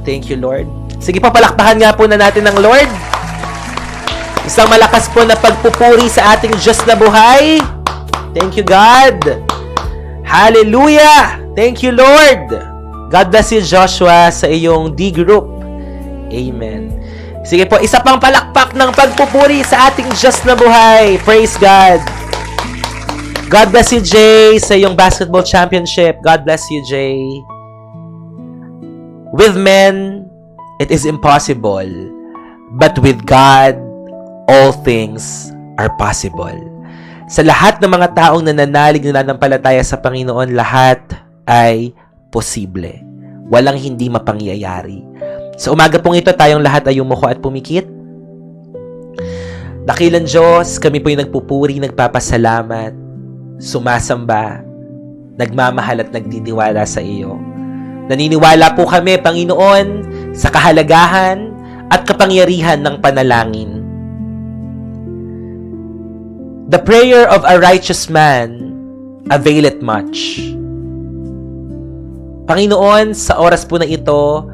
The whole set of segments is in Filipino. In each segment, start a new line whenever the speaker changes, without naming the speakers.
Thank you, Lord. Sige po, palakpakan nga po na natin ng Lord. Isang malakas po na pagpupuri sa ating Diyos na buhay. Thank you, God. Hallelujah! Thank you, Lord. God bless you, Joshua, sa iyong D group. Amen. Sige po, isa pang palakpak ng pagpupuri sa ating Diyos na buhay. Praise God. God bless you, Jay, sa iyong basketball championship. God bless you, Jay. With men, it is impossible. But with God, all things are possible. Sa lahat ng mga taong nananalig na nanampalataya sa Panginoon, lahat ay posible. Walang hindi mapangyayari. Sa umaga pong ito, tayong lahat ay umuko at pumikit. Dakilang Diyos, kami po yung nagpupuri, nagpapasalamat, sumasamba, nagmamahal at nagtitiwala sa iyo. Naniniwala po kami, Panginoon, sa kahalagahan at kapangyarihan ng panalangin. The prayer of a righteous man availeth much. Panginoon, sa oras po na ito,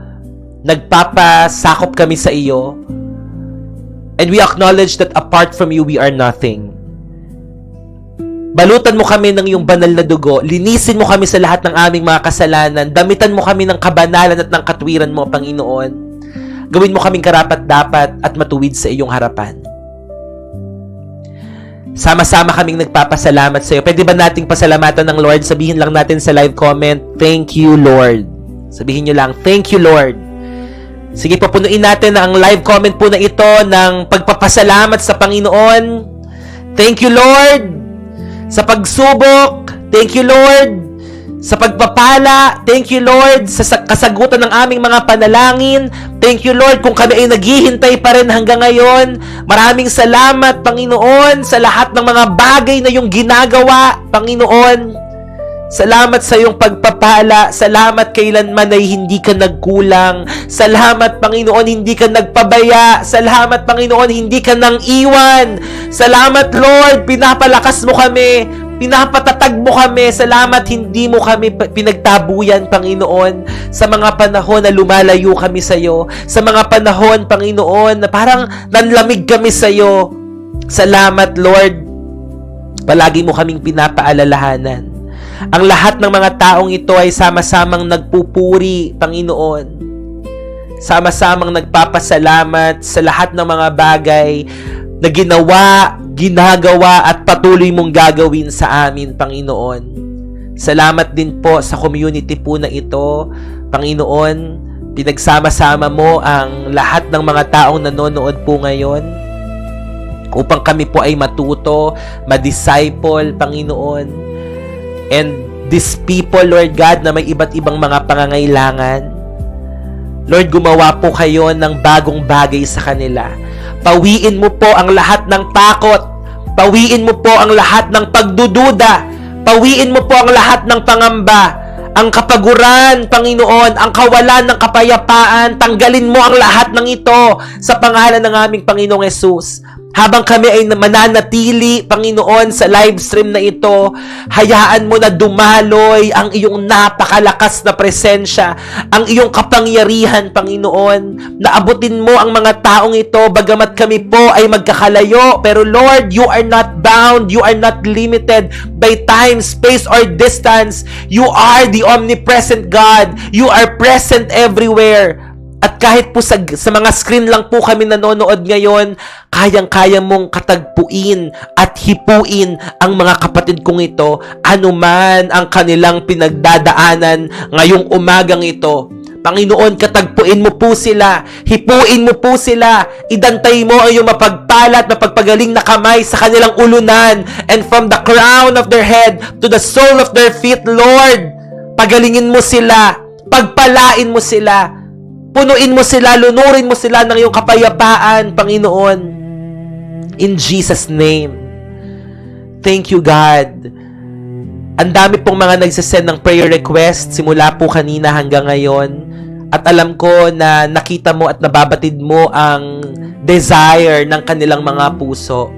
nagpapasakop kami sa iyo, and we acknowledge that apart from you, we are nothing. Balutan mo kami ng iyong banal na dugo. Linisin mo kami sa lahat ng aming mga kasalanan. Damitan mo kami ng kabanalan at ng katwiran mo, Panginoon. Gawin mo kaming karapat-dapat at matuwid sa iyong harapan. Sama-sama kaming nagpapasalamat sa iyo. Pwede ba nating pasalamatan ng Lord? Sabihin lang natin sa live comment, thank you, Lord. Sabihin nyo lang, thank you, Lord. Sige, papunuin natin ang live comment po na ito ng pagpapasalamat sa Panginoon. Thank you, Lord. Sa pagsubok, thank you, Lord. Sa pagpapala, thank you, Lord. Sa kasagutan ng aming mga panalangin, thank you, Lord. Kung kami ay naghihintay pa rin hanggang ngayon, maraming salamat, Panginoon, sa lahat ng mga bagay na yung ginagawa, Panginoon. Salamat sa iyong pagpapala. Salamat kailanman ay hindi ka nagkulang. Salamat, Panginoon, hindi ka nagpabaya. Salamat, Panginoon, hindi ka nang iwan. Salamat, Lord, pinapalakas mo kami. Pinapatatag mo kami. Salamat, hindi mo kami pinagtabuyan, Panginoon, sa mga panahon na lumalayo kami sa iyo. Sa mga panahon, Panginoon, na parang nanlamig kami sa iyo. Salamat, Lord. Palagi mo kaming pinapaalalahanan. Ang lahat ng mga taong ito ay sama-samang nagpupuri, Panginoon. Sama-samang nagpapasalamat sa lahat ng mga bagay na ginawa, ginagawa at patuloy mong gagawin sa amin, Panginoon. Salamat din po sa community po na ito, Panginoon. Pinagsama-sama mo ang lahat ng mga taong nanonood po ngayon upang kami po ay matuto, ma-disciple, Panginoon. And these people, Lord God, na may iba't ibang mga pangangailangan, Lord, gumawa po kayo ng bagong bagay sa kanila. Pawiin mo po ang lahat ng takot. Pawiin mo po ang lahat ng pagdududa. Pawiin mo po ang lahat ng pangamba. Ang kapaguran, Panginoon, ang kawalan ng kapayapaan, tanggalin mo ang lahat ng ito sa pangalan ng aming Panginoong Hesus. Habang kami ay mananatili, Panginoon, sa live stream na ito, hayaan mo na dumaloy ang iyong napakalakas na presensya, ang iyong kapangyarihan, Panginoon, na abutin mo ang mga taong ito, bagamat kami po ay magkakalayo. Pero Lord, you are not bound, you are not limited by time, space, or distance. You are the omnipresent God. You are present everywhere. At kahit po sa mga screen lang po kami nanonood ngayon, kayang-kaya mong katagpuin at hipuin ang mga kapatid kong ito, anuman ang kanilang pinagdadaanan ngayong umagang ito. Panginoon, katagpuin mo po sila, hipuin mo po sila, idantay mo ang iyong mapagpala at mapagpagaling na kamay sa kanilang ulunan, and from the crown of their head to the sole of their feet, Lord, pagalingin mo sila, pagpalain mo sila, punuin mo sila, lunurin mo sila ng iyong kapayapaan, Panginoon. In Jesus' name. Thank you, God. Ang dami pong mga nagsasend ng prayer request simula po kanina hanggang ngayon. At alam ko na nakita mo at nababatid mo ang desire ng kanilang mga puso.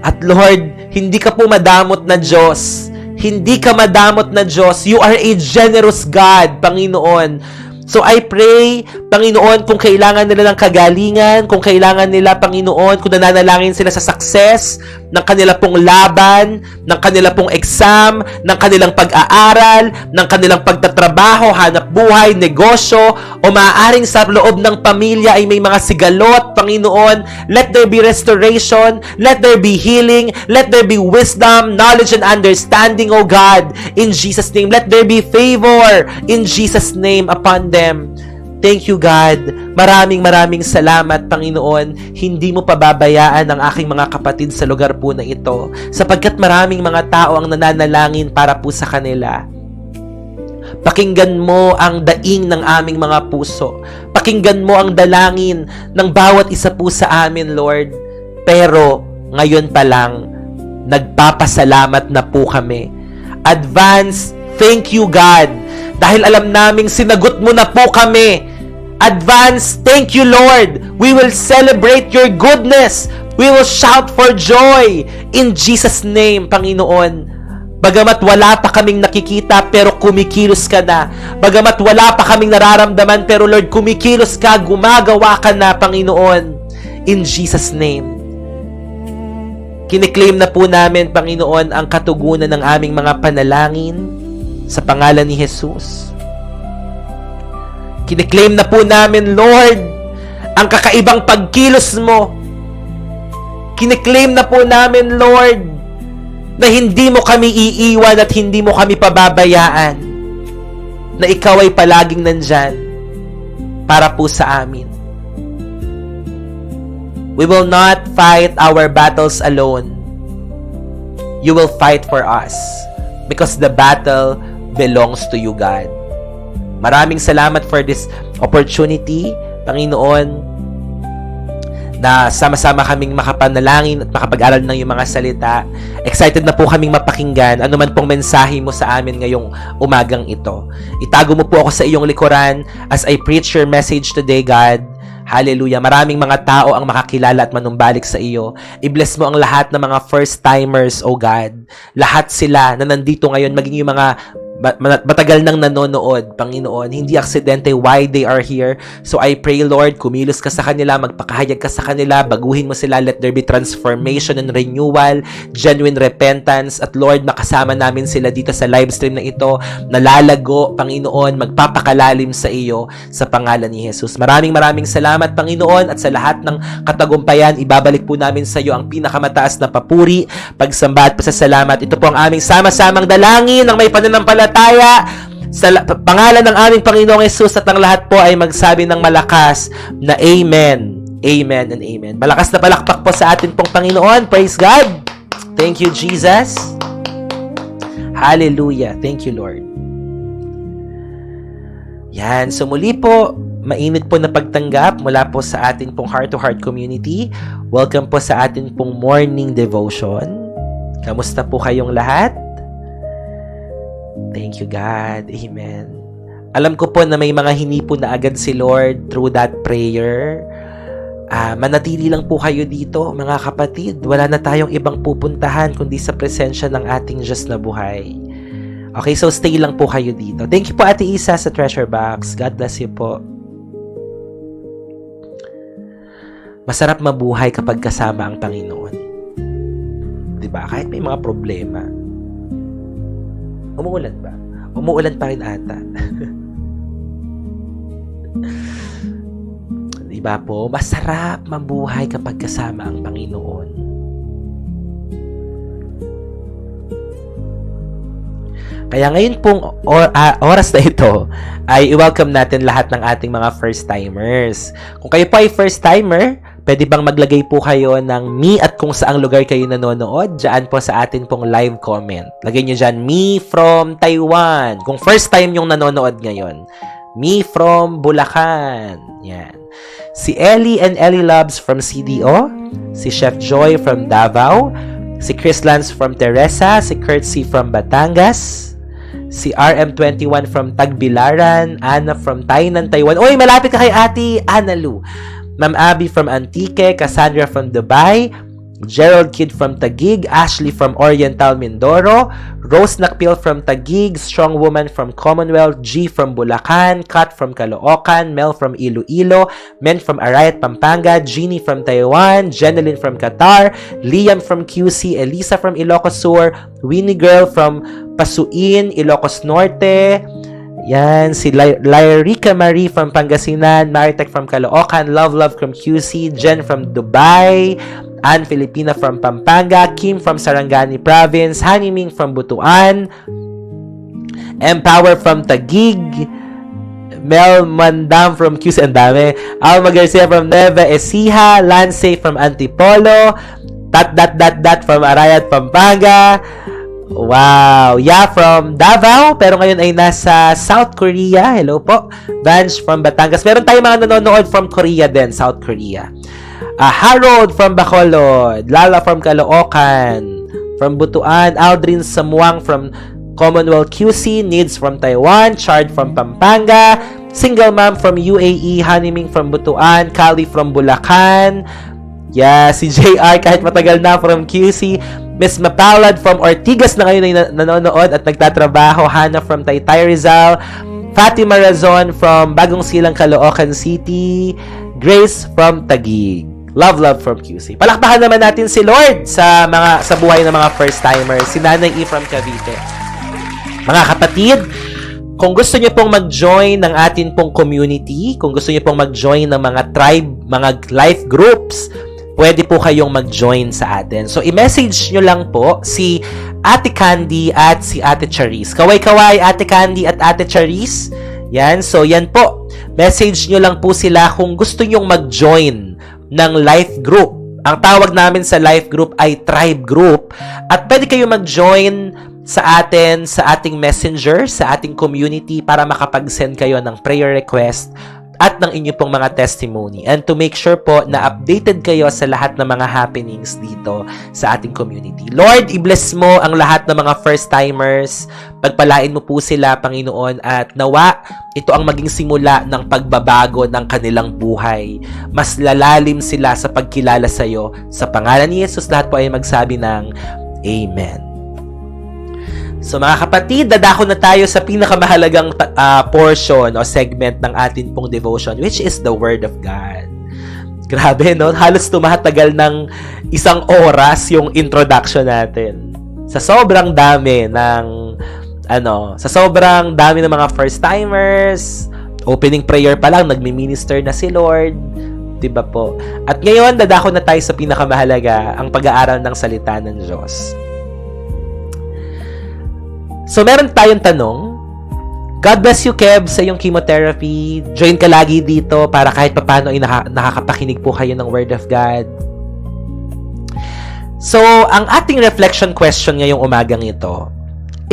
At Lord, hindi ka po madamot na Diyos. Hindi ka madamot na Diyos. You are a generous God, Panginoon. So I pray, Panginoon, kung kailangan nila ng kagalingan, kung kailangan nila, Panginoon, kung nananalangin sila sa success ng kanila pong laban, ng kanila pong exam, ng kanilang pag-aaral, ng kanilang pagtatrabaho, hanap buhay, negosyo, o maaaring sa loob ng pamilya ay may mga sigalot, Panginoon, let there be restoration, let there be healing, let there be wisdom, knowledge, and understanding, O God, in Jesus' name. Let there be favor in Jesus' name upon them. Thank you, God. Maraming salamat, Panginoon. Hindi mo pababayaan ang aking mga kapatid sa lugar po na ito, sapagkat maraming mga tao ang nananalangin para po sa kanila. Pakinggan mo ang daing ng aming mga puso. Pakinggan mo ang dalangin ng bawat isa po sa amin, Lord. Pero ngayon pa lang, nagpapasalamat na po kami. Advance, thank you, God. Dahil alam naming sinagot mo na po kami. Advance, thank you, Lord. We will celebrate your goodness. We will shout for joy in Jesus' name, Panginoon. Bagamat wala pa kaming nakikita, pero kumikilos ka na. Bagamat wala pa kaming nararamdaman, pero Lord, kumikilos ka, gumagawa ka na, Panginoon. In Jesus' name. Kiniklaim na po namin, Panginoon, ang katugunan ng aming mga panalangin sa pangalan ni Jesus. Kiniklaim na po namin, Lord, ang kakaibang pagkilos mo. Kiniklaim na po namin, Lord, na hindi mo kami iiwan at hindi mo kami pababayaan. Na ikaw ay palaging nandyan para po sa amin. We will not fight our battles alone. You will fight for us because the battle belongs to you, God. Maraming salamat for this opportunity, Panginoon, na sama-sama kaming makapanalangin at makapag-aral ng iyong mga salita. Excited na po kaming mapakinggan ano man pong mensahe mo sa amin ngayong umagang ito. Itago mo po ako sa iyong likuran as I preach your message today, God. Hallelujah. Maraming mga tao ang makakilala at manumbalik sa iyo. I-bless mo ang lahat ng mga first-timers, O God. Lahat sila na nandito ngayon, maging yung mga matagal nang nanonood, Panginoon, hindi aksidente why they are here. So I pray, Lord, kumilos ka sa kanila, magpakahayag ka sa kanila, baguhin mo sila, let there be transformation and renewal, genuine repentance, at Lord, makasama namin sila dito sa live stream na ito, nalalago, Panginoon, magpapakalalim sa iyo sa pangalan ni Jesus. Maraming salamat, Panginoon, at sa lahat ng katagumpayan, ibabalik po namin sa iyo ang pinakamataas na papuri, pagsamba at pasasalamat. Ito po ang aming sama-samang dalangin ng may pananampalataya sa pangalan ng aming Panginoong Hesus, at ang lahat po ay magsabi ng malakas na Amen, Amen, and Amen. Malakas na palakpak po sa atin pong Panginoon. Praise God. Thank you, Jesus. Hallelujah. Thank you, Lord. Yan. So muli po, mainit po na pagtanggap mula po sa atin pong heart-to-heart community. Welcome po sa atin pong morning devotion. Kamusta po kayong lahat? Thank you, God. Amen. Alam ko po na may mga hinipo na agad si Lord through that prayer. Manatili lang po kayo dito, mga kapatid. Wala na tayong ibang pupuntahan kundi sa presensya ng ating Diyos na buhay. Okay, so stay lang po kayo dito. Thank you po, Ate Isa, sa treasure box. God bless you po. Masarap mabuhay kapag kasama ang Panginoon. Diba? Kahit may mga problema. Umuulan ba? Umuulan pa rin ata. Diba po? Masarap mabuhay kapag kasama ang Panginoon. Kaya ngayon pong oras na ito, ay i-welcome natin lahat ng ating mga first-timers. Kung kayo pa ay first-timer, pwede bang maglagay po kayo ng me at kung saang lugar kayo nanonood? Diyan po sa atin pong live comment. Lagay nyo dyan, me from Taiwan. Kung first time yung nanonood ngayon. Me from Bulacan. Yan. Si Ellie and Ellie Loves from CDO. Si Chef Joy from Davao. Si Chris Lance from Teresa. Si Curtsy from Batangas. Si RM21 from Tagbilaran. Anna from Tainan, Taiwan. Oy, malapit ka kay Ate Ana Lu. Ma'am Abby from Antique, Cassandra from Dubai, Gerald Kid from Taguig, Ashley from Oriental Mindoro, Rose Nakpil from Taguig, Strong Woman from Commonwealth, G from Bulacan, Kat from Caloocan, Mel from Iloilo, Men from Arayat, Pampanga, Jeannie from Taiwan, Jeneline from Qatar, Liam from QC, Elisa from Ilocos Sur, Winnie Girl from Pasuin, Ilocos Norte, yan, si Lyrica Marie from Pangasinan, Maritech from Caloocan, Love from QC, Jen from Dubai, Ann Filipina from Pampanga, Kim from Sarangani Province, Haniming from Butuan, Empower from Taguig, Mel Mandam from QC, ang dami, Alma Garcia from Nueva Ecija, Lance from Antipolo, from Arayat, Pampanga, wow, yeah, from Davao, pero ngayon ay nasa South Korea, hello po, Vange from Batangas, meron tayong mga nanonood from Korea din, South Korea, Harold from Bacolod, Lala from Caloocan, from Butuan, Aldrin Samuang from Commonwealth QC, Needs from Taiwan, Chard from Pampanga, Single Mom from UAE, Haniming from Butuan, Kali from Bulacan, yeah, si JR kahit matagal na from QC, Miss Mapalad from Ortigas na ngayon ay nanonood at nagtatrabaho, Hannah from Taytay Rizal, Fatima Razon from Bagong Silang, Caloocan City, Grace from Taguig. Love from QC. Palakpakan naman natin si Lord sa buhay ng mga first timers, si Nanay E from Cavite. Mga kapatid, kung gusto niyo pong mag-join ng atin pong community, kung gusto niyo pong mag-join ng mga tribe, mga life groups, pwede po kayong mag-join sa atin. So, i-message nyo lang po si Ate Candy at si Ate Charis. Kaway-kaway, Ate Candy at Ate Charis. Yan. So, yan po. Message nyo lang po sila kung gusto nyong mag-join ng life group. Ang tawag namin sa life group ay tribe group. At pwede kayo mag-join sa atin, sa ating messenger, sa ating community para makapag-send kayo ng prayer request at ng inyo pong mga testimony. And to make sure po na updated kayo sa lahat ng mga happenings dito sa ating community. Lord, i-bless mo ang lahat ng mga first-timers. Pagpalain mo po sila, Panginoon, at nawa, ito ang maging simula ng pagbabago ng kanilang buhay. Mas lalalim sila sa pagkilala sa iyo. Sa pangalan ni Jesus, lahat po ay magsabi ng Amen. So mga kapatid, dadako na tayo sa pinakamahalagang portion o segment ng atin pong devotion, which is the Word of God. Grabe, no? Halos tumatagal ng 1 oras yung introduction natin. Sa sobrang dami ng, sa sobrang dami ng mga first-timers, opening prayer pa lang, nagmi-minister na si Lord. Diba po? At ngayon, dadako na tayo sa pinakamahalaga, ang pag-aaral ng salita ng Diyos. So, meron tayong tanong. God bless you, Kev, sa iyong chemotherapy. Join ka lagi dito para kahit paano ay nakakapakinig po kayo ng Word of God. So, ang ating reflection question ngayong umagang ito,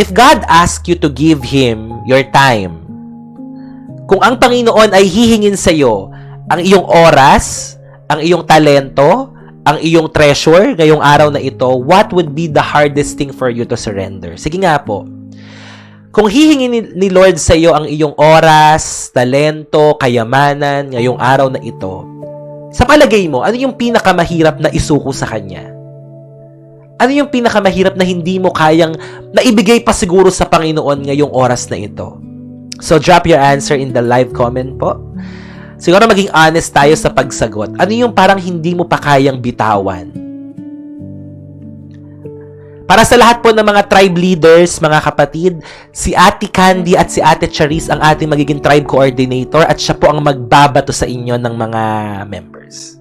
if God asks you to give Him your time, kung ang Panginoon ay hihingin sa iyo ang iyong oras, ang iyong talento, ang iyong treasure ngayong araw na ito, what would be the hardest thing for you to surrender? Sige nga po. Kung hihingin ni Lord sa iyo ang iyong oras, talento, kayamanan ngayong araw na ito, sa palagay mo, ano yung pinakamahirap na isuko sa Kanya? Ano yung pinakamahirap na hindi mo kayang naibigay pa siguro sa Panginoon ngayong oras na ito? So, drop your answer in the live comment po. Siguro maging honest tayo sa pagsagot. Ano yung parang hindi mo pa kayang bitawan? Para sa lahat po ng mga tribe leaders, mga kapatid, si Ate Candy at si Ate Charis ang ating magiging tribe coordinator at siya po ang magbabato sa inyo ng mga members.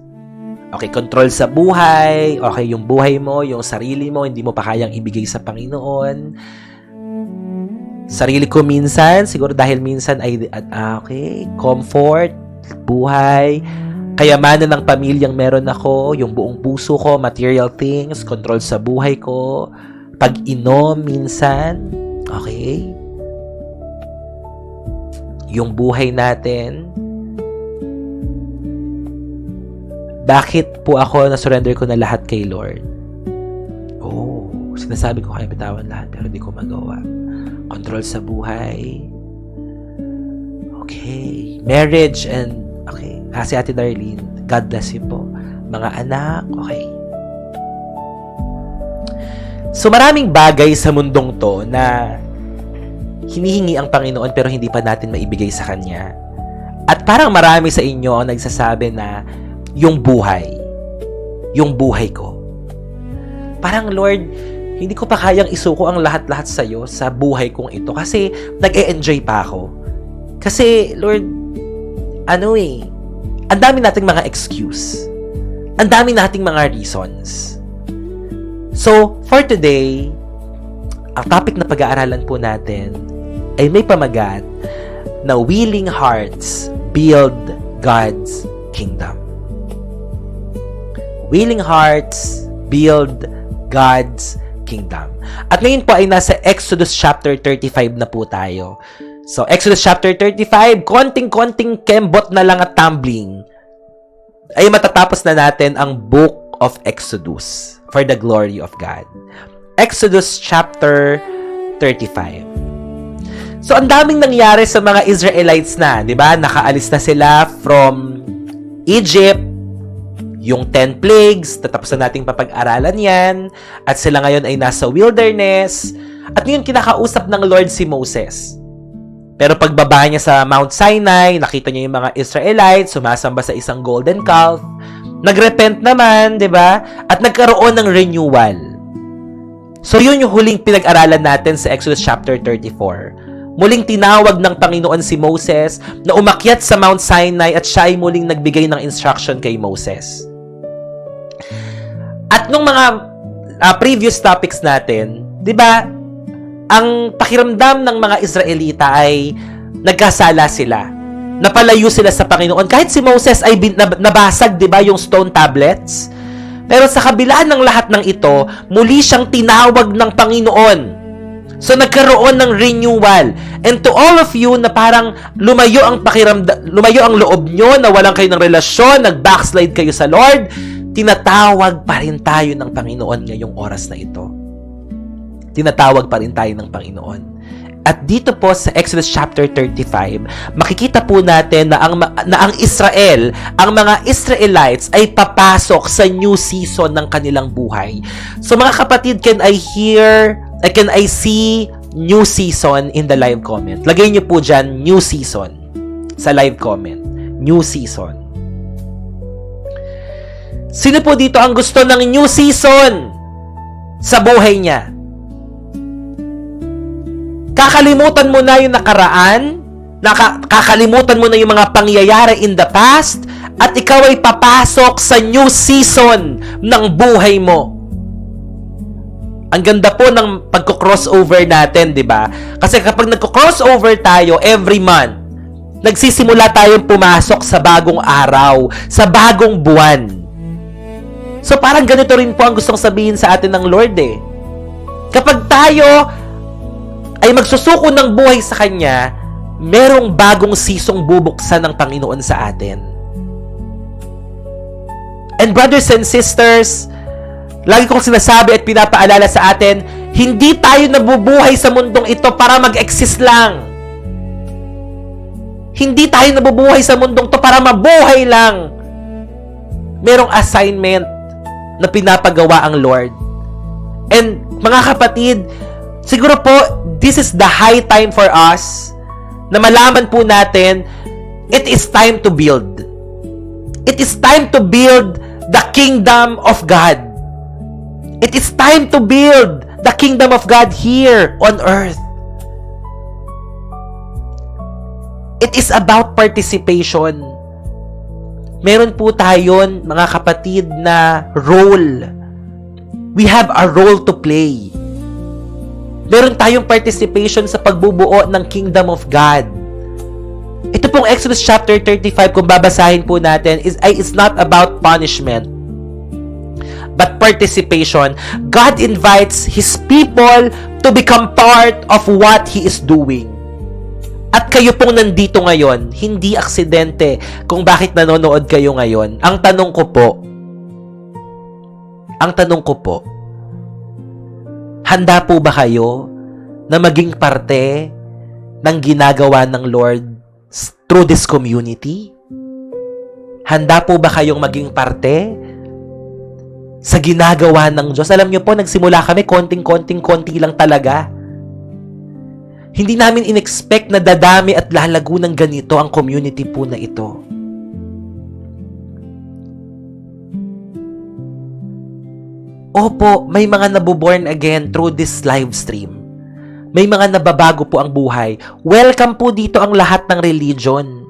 Okay, control sa buhay, okay, yung buhay mo, yung sarili mo, hindi mo pa kayang ibigay sa Panginoon. Sarili ko minsan, siguro dahil minsan ay, okay, comfort, buhay, kayamanan ng pamilyang meron ako, yung buong puso ko, material things, control sa buhay ko, pag-inom minsan, okay? Yung buhay natin. Bakit po ako na-surrender ko na lahat kay Lord? Oh, sinasabi ko kaya bitawan lahat pero di ko magawa. Control sa buhay. Okay. Marriage and okay. Si Ate Darlene, God bless you po. Mga anak, okay. So maraming bagay sa mundong to na hinihingi ang Panginoon pero hindi pa natin maibigay sa Kanya. At parang marami sa inyo ang nagsasabi na yung buhay ko. Parang, Lord, hindi ko pa kayang isuko ang lahat-lahat sa'yo sa buhay kong ito kasi nag-e-enjoy pa ako. Kasi, Lord, ang dami nating mga excuse. Ang dami nating mga reasons. So, for today, ang topic na pag-aaralan po natin ay may pamagat na willing hearts build God's kingdom. Willing hearts build God's kingdom. At ngayon po ay nasa Exodus chapter 35 na po tayo. So, Exodus chapter 35, konting-konting kembot na lang at tumbling, ay matatapos na natin ang book of Exodus for the glory of God. Exodus chapter 35. So, ang daming nangyari sa mga Israelites na, di ba? Nakaalis na sila from Egypt, yung 10 plagues, tatapos na nating papag-aralan yan, at sila ngayon ay nasa wilderness, at ngayon kinakausap ng Lord si Moses. Pero pagbaba niya sa Mount Sinai, nakita niya yung mga Israelites, sumasamba sa isang golden calf, nagrepent naman, di ba? At nagkaroon ng renewal. So, yun yung huling pinag-aralan natin sa Exodus chapter 34. Muling tinawag ng Panginoon si Moses na umakyat sa Mount Sinai at siya ay muling nagbigay ng instruction kay Moses. At nung mga previous topics natin, di ba, ang pakiramdam ng mga Israelita ay nagkasala sila. Napalayo sila sa Panginoon. Kahit si Moses ay nabasag, di ba, yung stone tablets. Pero sa kabila ng lahat ng ito, muli siyang tinawag ng Panginoon. So, nagkaroon ng renewal. And to all of you na parang lumayo ang loob nyo, na walang kayo ng relasyon, nag-backslide kayo sa Lord, tinatawag pa rin tayo ng Panginoon ngayong oras na ito. Tinatawag pa rin tayo ng Panginoon. At dito po sa Exodus chapter 35, makikita po natin na ang Israel, ang mga Israelites ay papasok sa new season ng kanilang buhay. So mga kapatid, can I see new season in the live comment? Lagay niyo po dyan, new season sa live comment. New season. Sino po dito ang gusto ng new season sa buhay niya? Kakalimutan mo na yung nakaraan, kakalimutan mo na yung mga pangyayari in the past, at ikaw ay papasok sa new season ng buhay mo. Ang ganda po ng pagko-crossover natin, di ba? Kasi kapag nagko-crossover tayo every month, nagsisimula tayong pumasok sa bagong araw, sa bagong buwan. So parang ganito rin po ang gustong sabihin sa atin ng Lord eh. Kapag tayo ay magsusuko ng buhay sa Kanya, merong bagong sisong bubuksan ng Panginoon sa atin. And brothers and sisters, lagi kong sinasabi at pinapaalala sa atin, hindi tayo nabubuhay sa mundong ito para mag-exist lang. Hindi tayo nabubuhay sa mundong to para mabuhay lang. Merong assignment na pinapagawa ang Lord. And mga kapatid, siguro po, this is the high time for us na malaman po natin, it is time to build. It is time to build the kingdom of God. It is time to build the kingdom of God here on earth. It is about participation. Meron po tayon, mga kapatid, na role. We have a role to play. Meron tayong participation sa pagbubuo ng kingdom of God. Ito pong Exodus chapter 35, kung babasahin po natin, is not about punishment, but participation. God invites His people to become part of what He is doing. At kayo pong nandito ngayon, hindi aksidente kung bakit nanonood kayo ngayon. Ang tanong ko po, handa po ba kayo na maging parte ng ginagawa ng Lord through this community? Handa po ba kayong maging parte sa ginagawa ng Diyos. Alam niyo po, nagsimula kami, konti lang talaga. Hindi namin in-expect na dadami at lalago ng ganito ang community po na ito. Opo, may mga nabuborn again through this live stream. May mga nababago po ang buhay. Welcome po dito ang lahat ng religion.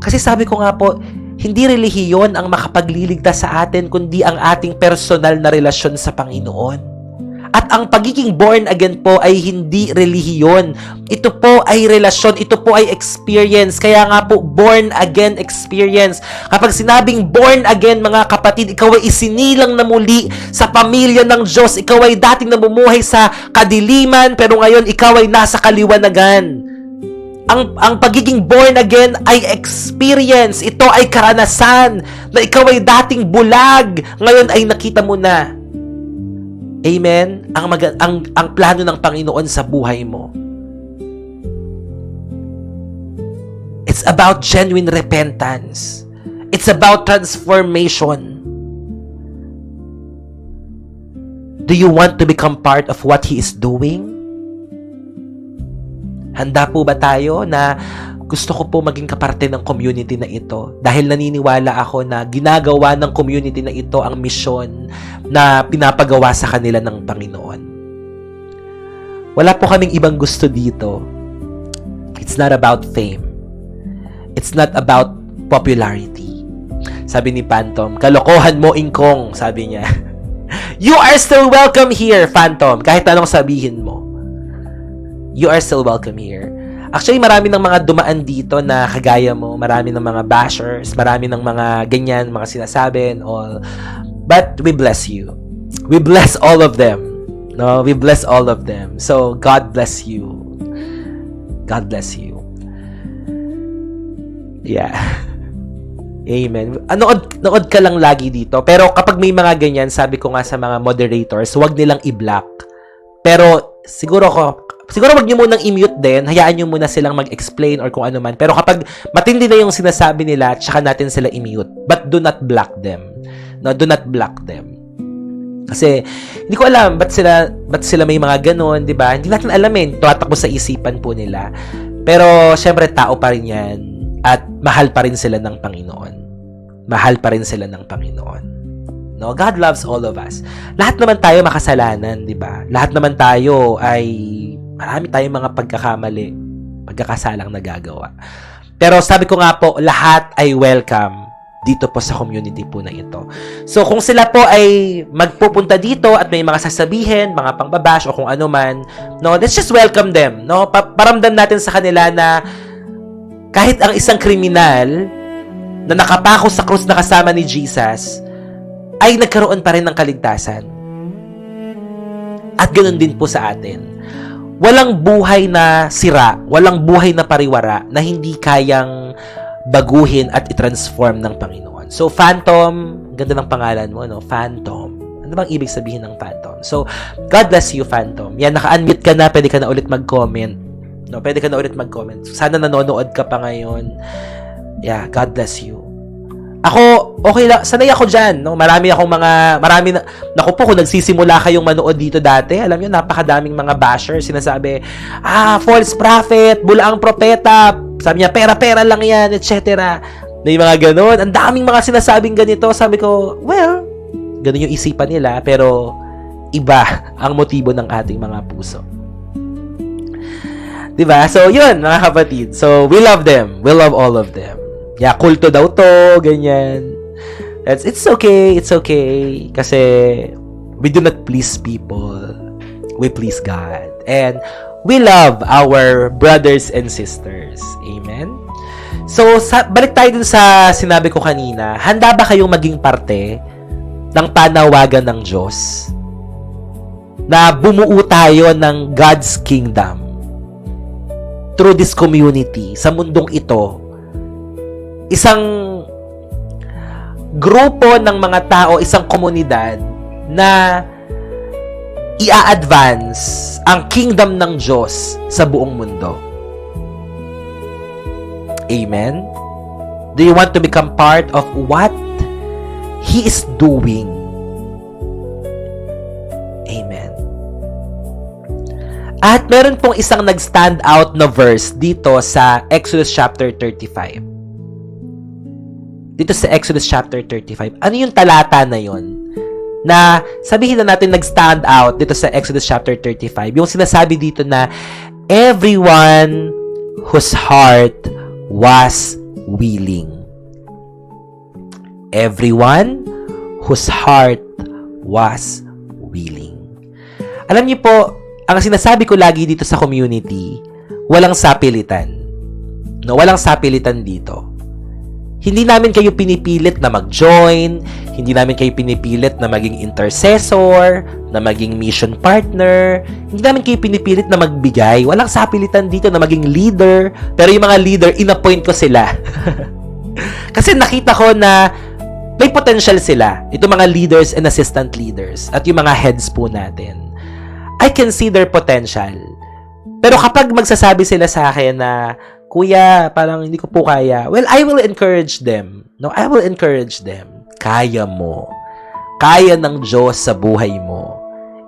Kasi sabi ko nga po, hindi relihiyon ang makapagliligtas sa atin, kundi ang ating personal na relasyon sa Panginoon. At ang pagiging born again po ay hindi relihiyon. Ito po ay relasyon, ito po ay experience. Kaya nga po, born again experience. Kapag sinabing born again, mga kapatid, ikaw ay isinilang na muli sa pamilya ng Diyos. Ikaw ay dating namumuhay sa kadiliman, pero ngayon ikaw ay nasa kaliwanagan. Ang pagiging born again ay experience. Ito ay karanasan na ikaw ay dating bulag, ngayon ay nakita mo na. Amen? Ang plano ng Panginoon sa buhay mo. It's about genuine repentance. It's about transformation. Do you want to become part of what He is doing? Handa po ba tayo na gusto ko po maging kaparte ng community na ito dahil naniniwala ako na ginagawa ng community na ito ang misyon na pinapagawa sa kanila ng Panginoon. Wala po kaming ibang gusto dito. It's not about fame. It's not about popularity. Sabi ni Phantom, kalokohan mo, Ingkong, sabi niya. You are still welcome here, Phantom, kahit anong sabihin mo. You are still welcome here. Actually, marami ng mga dumaan dito na kagaya mo, marami ng mga bashers, marami ng mga ganyan, mga sinasabi and all. But we bless you. We bless all of them. No, we bless all of them. So, God bless you. God bless you. Yeah. Amen. Nood ka lang lagi dito. Pero kapag may mga ganyan, sabi ko nga sa mga moderators, huwag nilang i-block. Pero siguro wag niyo munang i-mute din, hayaan niyo muna silang mag-explain or kung ano man. Pero kapag matindi na yung sinasabi nila, tsaka natin sila i-mute. But do not block them. No, do not block them. Kasi hindi ko alam ba't sila may mga ganon, 'di ba? Hindi natin alam tumatakbo sa isipan po nila. Pero syempre tao pa rin 'yan at mahal pa rin sila ng Panginoon. Mahal pa rin sila ng Panginoon. No, God loves all of us. Lahat naman tayo makasalanan, 'di ba? Lahat naman tayo ay marami tayong mga pagkakamali, pagkakasalang nagagawa. Pero sabi ko nga po, lahat ay welcome dito po sa community po na ito. So, kung sila po ay magpupunta dito at may mga sasabihin, mga pangbabash o kung ano man, no, let's just welcome them. No? Paramdam natin sa kanila na kahit ang isang kriminal na nakapako sa krus na kasama ni Jesus ay nagkaroon pa rin ng kaligtasan. At ganoon din po sa atin. Walang buhay na sira, walang buhay na pariwara na hindi kayang baguhin at i-transform ng Panginoon. So, Phantom, ganda ng pangalan mo, no? Phantom. Ano bang ibig sabihin ng Phantom? So, God bless you, Phantom. Yan, naka-unmute ka na, pwede ka na ulit mag-comment. No, pwede ka na ulit mag-comment. Sana nanonood ka pa ngayon. Yeah, God bless you. Ako, okay lang, sanay ako dyan, no? Marami na, naku po, kung nagsisimula kayong manood dito dati, alam nyo, napakadaming mga bashers, sinasabi, false prophet, bulaang propeta, sabi niya, pera-pera lang yan, etc. May mga ganon, ang daming mga sinasabing ganito, sabi ko, well, ganon yung isipan nila, pero iba ang motibo ng ating mga puso. Diba? So, yun, mga kapatid. So, we love them. We love all of them. Yeah, kulto daw to, ganyan. It's okay, it's okay. Kasi we do not please people. We please God. And we love our brothers and sisters. Amen? So, balik tayo dun sa sinabi ko kanina. Handa ba kayong maging parte ng panawagan ng Diyos? Na bumuo tayo ng God's kingdom through this community, sa mundong ito. Isang grupo ng mga tao, isang komunidad na i-advance ang kingdom ng Diyos sa buong mundo. Amen? Do you want to become part of what He is doing At meron pong isang nag-stand out na verse dito sa Exodus chapter 35. Dito sa Exodus chapter 35. Ano yung talata na yon? Na sabihin na natin nag-stand out dito sa Exodus chapter 35. Yung sinasabi dito na everyone whose heart was willing. Everyone whose heart was willing. Alam niyo po, ang sinasabi ko lagi dito sa community, walang sapilitan. No, walang sapilitan dito. Hindi namin kayo pinipilit na mag-join, hindi namin kayo pinipilit na maging intercessor, na maging mission partner, hindi namin kayo pinipilit na magbigay. Walang sapilitan dito na maging leader, pero yung mga leader, in-appoint ko sila. Kasi nakita ko na may potential sila, itong mga leaders and assistant leaders, at yung mga heads po natin. I can see their potential. Pero kapag magsasabi sila sa akin na, Kuya, parang hindi ko po kaya, well, I will encourage them. No, I will encourage them. Kaya mo. Kaya ng Diyos sa buhay mo.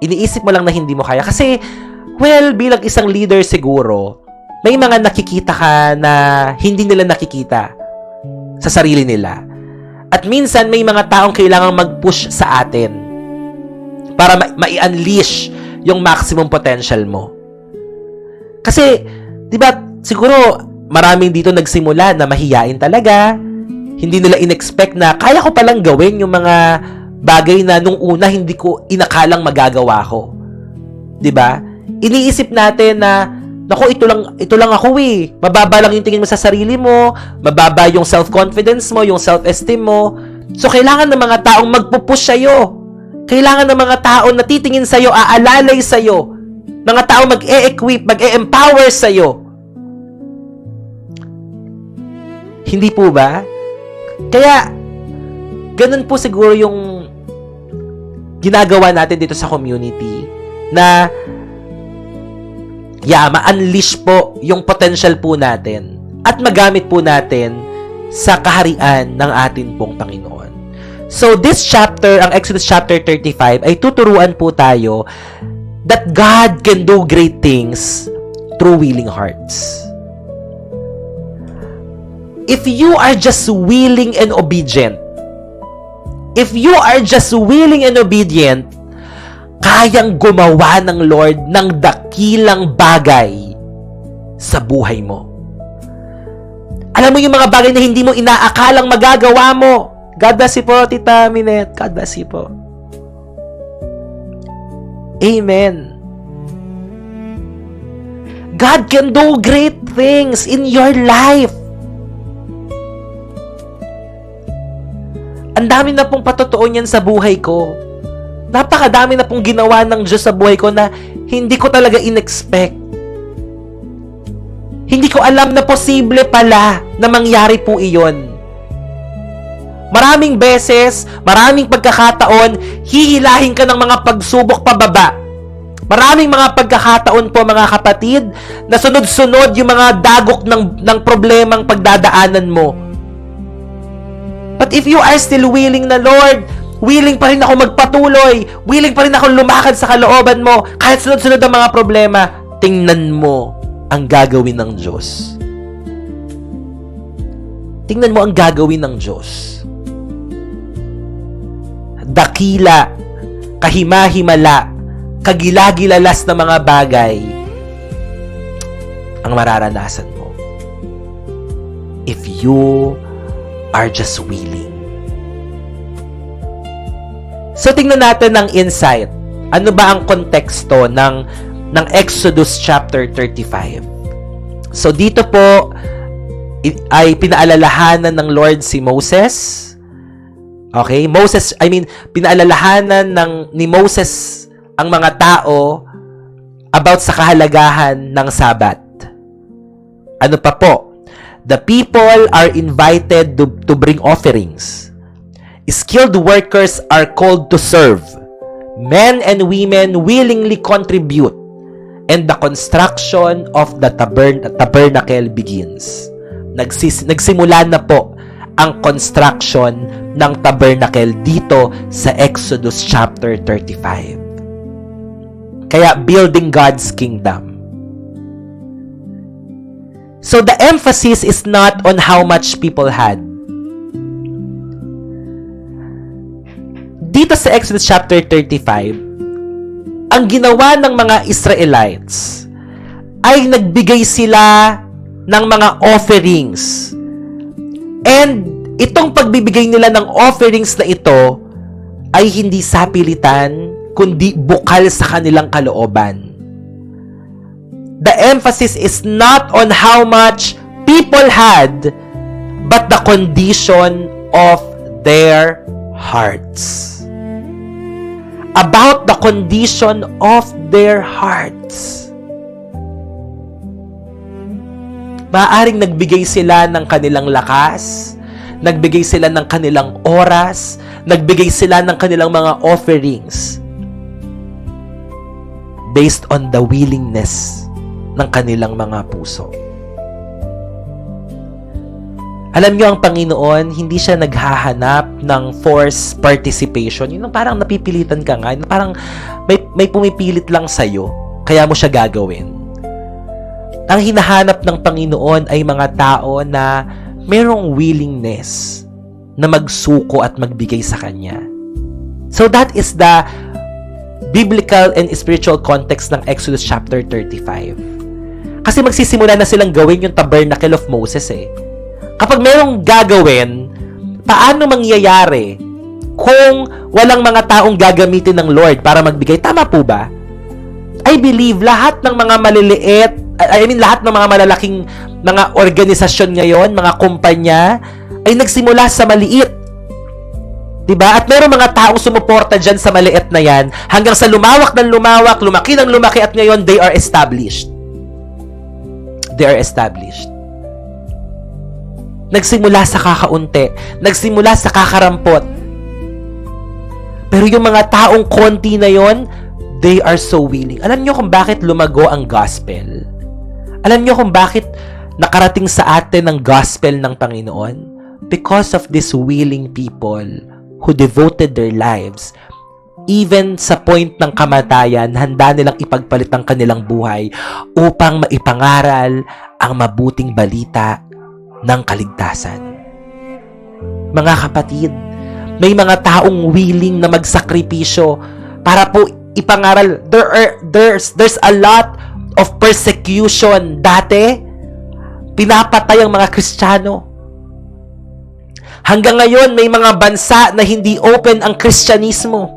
Iniisip mo lang na hindi mo kaya. Kasi, well, bilang isang leader siguro, may mga nakikita ka na hindi nila nakikita sa sarili nila. At minsan, may mga taong kailangang mag-push sa atin para ma-unleash yung maximum potential mo. Kasi, di ba, siguro, maraming dito nagsimula na mahiyain talaga. Hindi nila in-expect na kaya ko palang gawin yung mga bagay na nung una hindi ko inakalang magagawa ko. Di ba? Iniisip natin na, naku, ito lang ako eh. Mababa lang yung tingin mo sa sarili mo, mababa yung self-confidence mo, yung self-esteem mo. So, kailangan ng mga taong magpupush sa'yo. Kailangan ng mga taong natitingin sa'yo, aalalay sa'yo. Mga taong mag-e-equip, mag-e-empower sa'yo. Hindi po ba? Kaya, ganun po siguro yung ginagawa natin dito sa community na ma-unleash po yung potential po natin at magamit po natin sa kaharian ng atin pong Panginoon. So, this chapter, ang Exodus chapter 35, ay tuturuan po tayo that God can do great things through willing hearts. If you are just willing and obedient, kayang gumawa ng Lord ng dakilang bagay sa buhay mo. Alam mo yung mga bagay na hindi mo inaakalang magagawa mo. God bless you po, Tita Minette. God bless you po. Amen. God can do great things in your life. Ang dami na pong patotoo niyan sa buhay ko. Napakadami na pong ginawa ng Diyos sa buhay ko na hindi ko talaga in-expect. Hindi ko alam na posible pala na mangyari po iyon. Maraming beses, maraming pagkakataon, hihilahin ka ng mga pagsubok pababa. Maraming mga pagkakataon po, mga kapatid, na sunod-sunod yung mga dagok ng problemang pagdadaanan mo. But if you are still willing na, Lord, willing pa rin ako magpatuloy, willing pa rin ako lumakad sa kalooban mo, kahit sunod-sunod ang mga problema, tingnan mo ang gagawin ng Diyos. Tingnan mo ang gagawin ng Diyos. Dakila, kahima-himala, kagilagilalas na mga bagay ang mararanasan mo. If you are just willing. So, tingnan natin ng insight. Ano ba ang konteksto ng Exodus chapter 35? So, dito po ay pinaalalahanan ng Lord si Moses. Okay? Pinaalalahanan ni Moses ang mga tao about sa kahalagahan ng Sabat. Ano pa po? The people are invited to bring offerings. Skilled workers are called to serve. Men and women willingly contribute. And the construction of the tabernacle begins. Nagsimula na po ang construction ng tabernacle dito sa Exodus chapter 35. Kaya, building God's kingdom. So, the emphasis is not on how much people had. Dito sa Exodus chapter 35, ang ginawa ng mga Israelites ay nagbigay sila ng mga offerings. And itong pagbibigay nila ng offerings na ito ay hindi sapilitan, kundi bukal sa kanilang kalooban. The emphasis is not on how much people had, but the condition of their hearts. About the condition of their hearts. Maaaring nagbigay sila ng kanilang lakas, nagbigay sila ng kanilang oras, nagbigay sila ng kanilang mga offerings based on the willingness ng kanilang mga puso. Alam niyo, ang Panginoon, hindi siya naghahanap ng forced participation. Yun parang napipilitan ka nga. Parang may pumipilit lang sa'yo, kaya mo siya gagawin. Ang hinahanap ng Panginoon ay mga tao na merong willingness na magsuko at magbigay sa Kanya. So that is the biblical and spiritual context ng Exodus chapter 35. Kasi magsisimula na silang gawin yung tabernacle of Moses eh. Kapag merong gagawin, paano mangyayari kung walang mga taong gagamitin ng Lord para magbigay? Tama po ba? I believe lahat ng mga maliliit, lahat ng mga malalaking mga organisasyon ngayon, mga kumpanya, ay nagsimula sa maliit. Diba? At merong mga taong sumuporta dyan sa maliit na yan, hanggang sa lumawak ng lumawak, lumaki ng lumaki, at ngayon they are established. They are established. Nagsimula sa kakaunti, nagsimula sa kakarampot. Pero yung mga taong konti na yon, they are so willing. Alam niyo kung bakit lumago ang gospel? Alam niyo kung bakit nakarating sa atin ang gospel ng Panginoon? Because of these willing people who devoted their lives, even sa point ng kamatayan, handa nilang ipagpalit ang kanilang buhay upang maipangaral ang mabuting balita ng kaligtasan. Mga kapatid, may mga taong willing na magsakripisyo para po ipangaral. There's a lot of persecution. Dati, pinapatay ang mga Kristiyano. Hanggang ngayon, may mga bansa na hindi open ang Kristyanismo.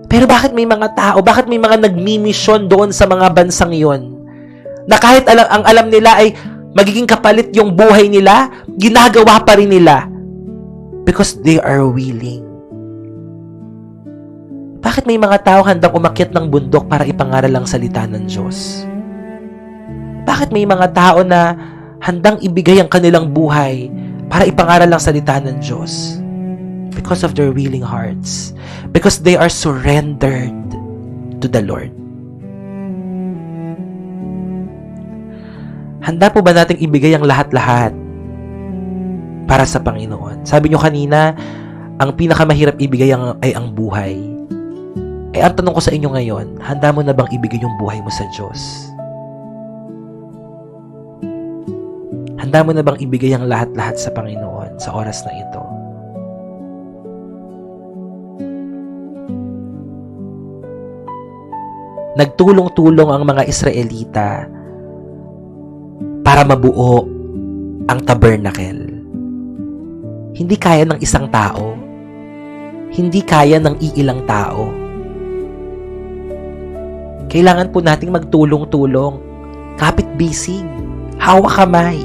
Pero bakit may mga tao, bakit may mga nagmimisyon doon sa mga bansang yon? Na kahit ang alam nila ay magiging kapalit yung buhay nila, ginagawa pa rin nila. Because they are willing. Bakit may mga tao handang umakyat ng bundok para ipangaral ang salita ng Diyos? Bakit may mga tao na handang ibigay ang kanilang buhay para ipangaral ang salita ng Diyos? Because of their willing hearts. Because they are surrendered to the Lord. Handa po ba nating ibigay ang lahat-lahat para sa Panginoon? Sabi nyo kanina, ang pinakamahirap ibigay ay ang buhay. Eh, ang tanong ko sa inyo ngayon, handa mo na bang ibigay yung buhay mo sa Diyos? Handa mo na bang ibigay ang lahat-lahat sa Panginoon sa oras na ito? Nagtulong-tulong ang mga Israelita para mabuo ang tabernacle. Hindi kaya ng isang tao. Hindi kaya ng iilang tao. Kailangan po nating magtulong-tulong. Kapit-bisig. Hawak kamay.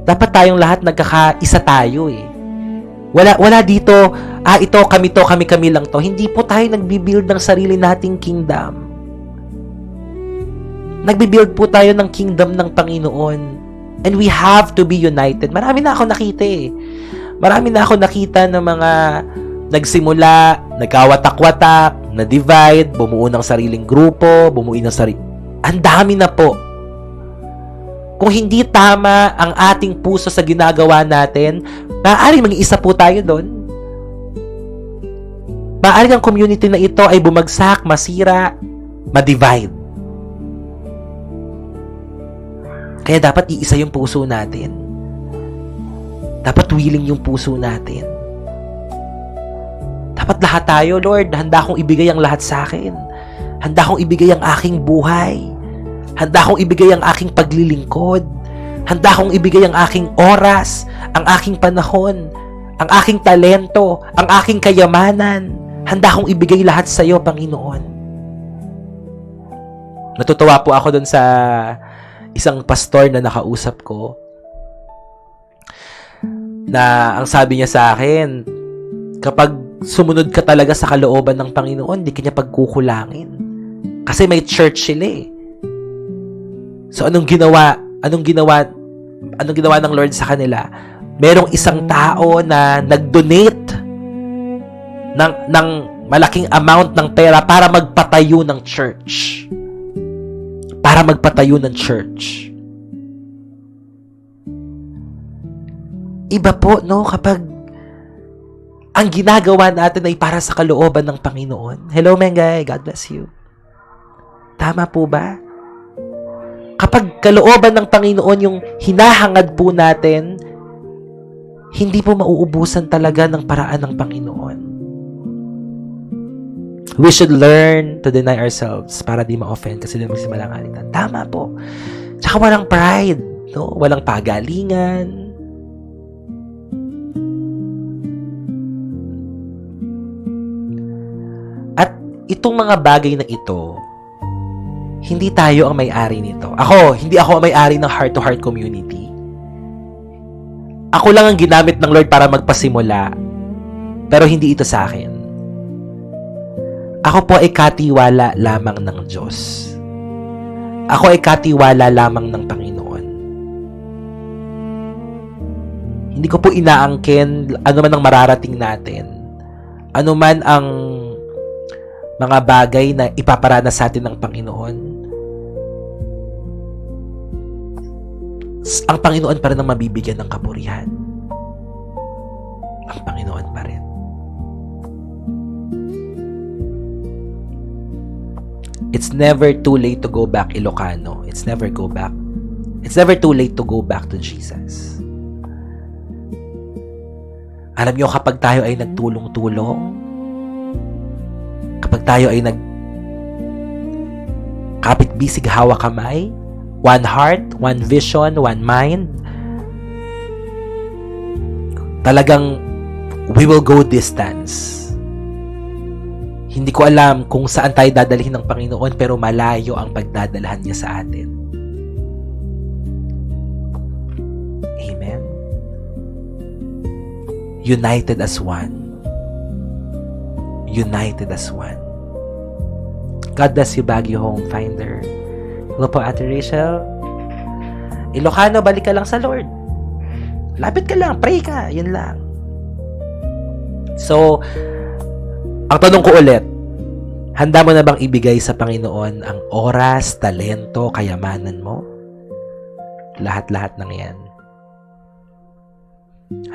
Dapat tayong lahat nagkakaisa tayo eh. Wala dito, ito, kami lang to. Hindi po tayo nagbibuild ng sarili nating kingdom. Nagbibuild po tayo ng kingdom ng Panginoon. And we have to be united. Marami na ako nakita eh. Marami na ako nakita ng mga nagsimula, nagkawatak-watak, na-divide, bumuo ng sariling grupo, ang dami na po. Kung hindi tama ang ating puso sa ginagawa natin, maaaring mag-iisa po tayo doon. Maaari ang community na ito ay bumagsak, masira, ma-divide. Kaya dapat iisa yung puso natin. Dapat willing yung puso natin. Dapat lahat tayo, Lord, handa akong ibigay ang lahat sa akin. Handa akong ibigay ang aking buhay. Handa akong ibigay ang aking paglilingkod. Handa akong ibigay ang aking oras, ang aking panahon, ang aking talento, ang aking kayamanan. Handa akong ibigay lahat sa iyo, Panginoon. Natutuwa po ako dun sa isang pastor na nakausap ko, na ang sabi niya sa akin, kapag sumunod ka talaga sa kalooban ng Panginoon, di kanya pagkukulangin. Kasi may church sila eh. So anong ginawa ng Lord sa kanila? Merong isang tao na nag-donate ng malaking amount ng pera para magpatayo ng church. Para magpatayo ng church. Iba po, no? Kapag ang ginagawa natin ay para sa kalooban ng Panginoon. Hello, Mengay. God bless you. Tama po ba? Kapag kalooban ng Panginoon yung hinahangad po natin, hindi po mauubusan talaga ng paraan ng Panginoon. We should learn to deny ourselves para di ma-offend kasi din magsimalangalitan. Tama po. Tsaka walang pride, no? Walang pagalingan. At itong mga bagay na ito, hindi tayo ang may-ari nito. Hindi ako ang may-ari ng heart-to-heart community. Ako lang ang ginamit ng Lord para magpasimula, pero hindi ito sa akin. Ako po ay katiwala lamang ng Diyos. Ako ay katiwala lamang ng Panginoon. Hindi ko po inaangkin ano man ang mararating natin. Ano man ang mga bagay na ipaparanas sa atin ng Panginoon. Ang Panginoon pa rin ang mabibigyan ng kapurihan. Ang Panginoon pa rin. It's never too late to go back, Ilocano. It's never too late to go back to Jesus. Alam nyo, kapag tayo ay nagtulong-tulong, kapag tayo ay kapit-bisig hawak kamay, one heart, one vision, one mind, talagang we will go distance. Hindi ko alam kung saan tayo dadalhin ng Panginoon, pero malayo ang pagdadalhan niya sa atin. Amen. United as one. United as one. God bless you, Baguio Home Finder. Hello po, Ate Rachel. Ilocano, balik ka lang sa Lord. Lapit ka lang, pray ka, yun lang. So, ang tanong ko ulit, handa mo na bang ibigay sa Panginoon ang oras, talento, kayamanan mo? Lahat-lahat ng yan.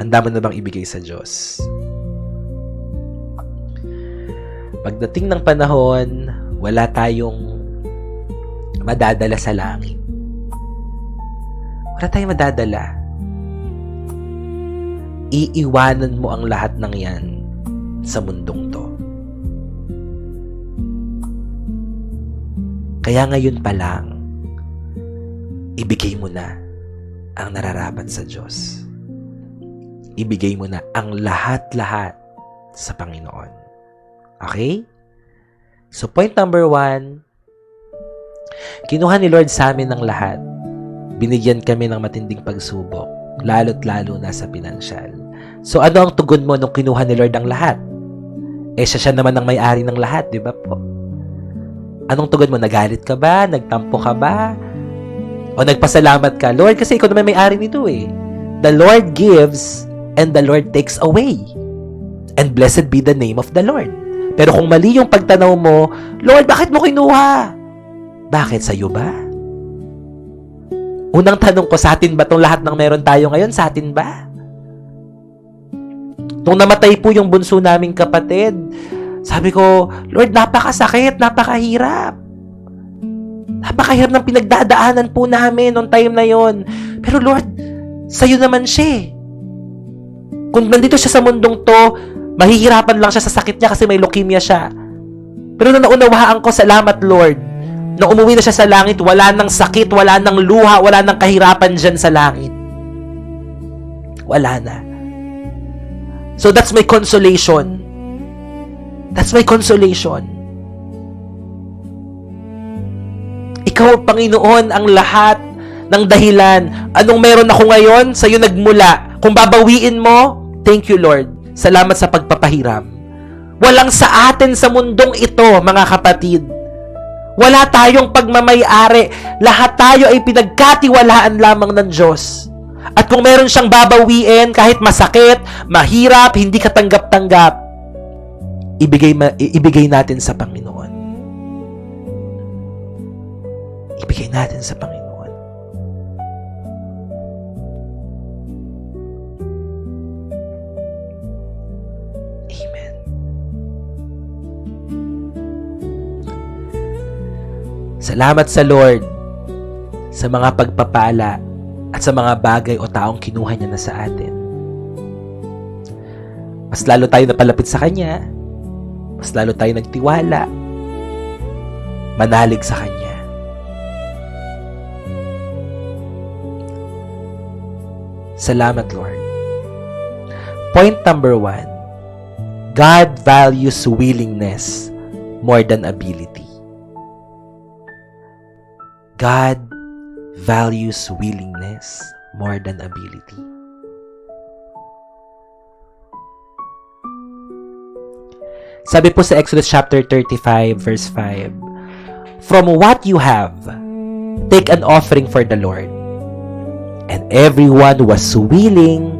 Handa mo na bang ibigay sa Diyos? Pagdating ng panahon, wala tayong madadala sa langit. Wala tayong madadala. Iiwanan mo ang lahat ng yan sa mundong to. Kaya ngayon pa lang, ibigay mo na ang nararapat sa Diyos. Ibigay mo na ang lahat-lahat sa Panginoon. Okay? So point number 1, kinuha ni Lord sa amin ng lahat. Binigyan kami ng matinding pagsubok, lalo't lalo na sa pinansyal. So ano ang tugon mo nung kinuha ni Lord ang lahat? Siya naman ang may-ari ng lahat, di ba po? Anong tugon mo? Nagalit ka ba? Nagtampo ka ba? O nagpasalamat ka? Lord, kasi ikaw naman may-ari nito eh. The Lord gives and the Lord takes away. And blessed be the name of the Lord. Pero kung mali yung pagtanaw mo, Lord, bakit mo kinuha? Bakit? Sa'yo ba? Unang tanong ko, sa atin ba itong lahat ng meron tayo ngayon? Sa atin ba? Nung namatay po yung bunso naming kapatid, Sabi ko, Lord, napakasakit, napakahirap. Napakahirap ng pinagdadaanan po namin noong time na yon. Pero Lord, sa'yo naman siya. Kung nandito siya sa mundong to, mahihirapan lang siya sa sakit niya kasi may leukemia siya. Pero nung naunawaan ko, salamat Lord, na umuwi na siya sa langit, wala nang sakit, wala nang luha, wala nang kahirapan dyan sa langit. Wala na. So that's my consolation. That's my consolation. Ikaw, Panginoon, ang lahat ng dahilan. Anong meron ako ngayon, sa'yo nagmula. Kung babawiin mo, thank you, Lord. Salamat sa pagpapahiram. Walang sa atin sa mundong ito, mga kapatid. Wala tayong pagmamay-ari. Lahat tayo ay pinagkatiwalaan lamang ng Diyos. At kung meron siyang babawiin, kahit masakit, mahirap, hindi katanggap-tanggap, ibigay natin sa Panginoon. Ibigay natin sa Panginoon. Amen. Salamat sa Lord sa mga pagpapala at sa mga bagay o taong kinuha niya na sa atin. Mas lalo tayo napalapit sa Kanya. Mas lalo tayo nagtiwala. Manalig sa Kanya. Salamat, Lord. Point number 1. God values willingness more than ability. God values willingness more than ability. Sabi po sa Exodus chapter 35 verse 5, "From what you have, take an offering for the Lord." And everyone who is willing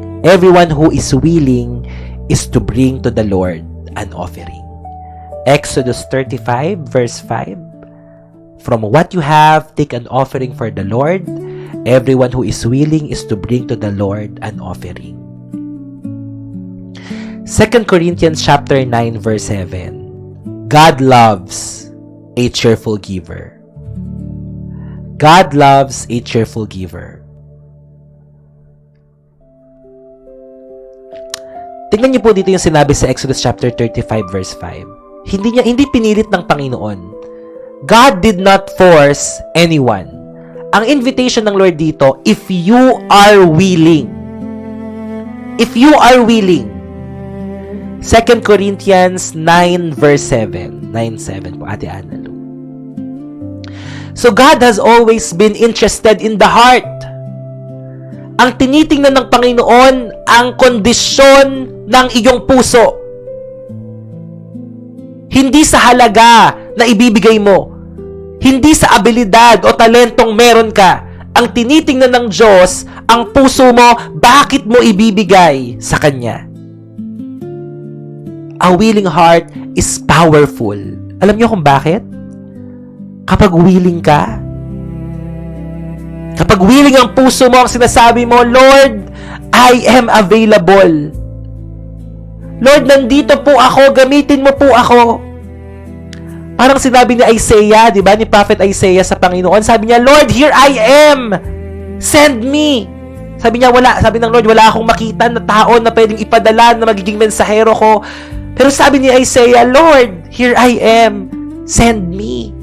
is to bring to the Lord an offering. Exodus 35 verse 5, "From what you have, take an offering for the Lord. Everyone who is willing is to bring to the Lord an offering." 2 Corinthians chapter 9 verse 7, "God loves a cheerful giver." God loves a cheerful giver. Tingnan niyo po dito yung sinabi sa Exodus chapter 35 verse 5. Hindi pinilit ng Panginoon. God did not force anyone. Ang invitation ng Lord dito, if you are willing. If you are willing. 2 Corinthians 9 verse 7. 9:7 po, Ate Ana Lu. So God has always been interested in the heart. Ang tinitingnan ng Panginoon, ang kondisyon ng iyong puso. Hindi sa halaga na ibibigay mo. Hindi sa abilidad o talentong meron ka. Ang tinitingnan ng Diyos, ang puso mo, bakit mo ibibigay sa Kanya. A willing heart is powerful. Alam niyo kung bakit? Kapag willing ka, kapag willing ang puso mo, ang sinasabi mo, Lord, I am available. Lord, nandito po ako, gamitin mo po ako. Parang sinabi ni Isaiah, di ba, ni Prophet Isaiah sa Panginoon, sabi niya, Lord, here I am. Send me. Sabi ng Lord, wala akong makita na tao na pwedeng ipadala na magiging mensahero ko. Pero sabi ni Isaiah, Lord, here I am. Send me.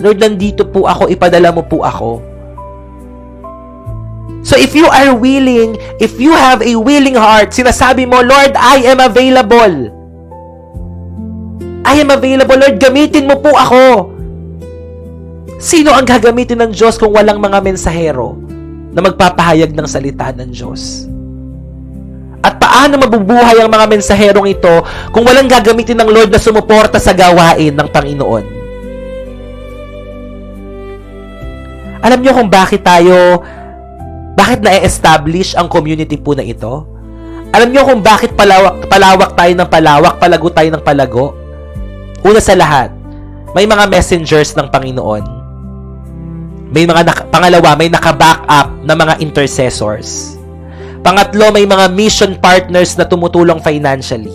Lord, nandito po ako, ipadala mo po ako. So if you are willing, if you have a willing heart, sinasabi mo, Lord, I am available. I am available, Lord, gamitin mo po ako. Sino ang gagamitin ng Diyos kung walang mga mensahero na magpapahayag ng salita ng Diyos? At paano mabubuhay ang mga mensaherong ito kung walang gagamitin ng Lord na sumuporta sa gawain ng Panginoon? Alam niyo kung bakit na-establish ang community po na ito? Alam niyo kung bakit palawak tayo ng palawak, palago tayo ng palago? Una sa lahat, may mga messengers ng Panginoon. Pangalawa, may naka-back up na mga intercessors. Pangatlo, may mga mission partners na tumutulong financially.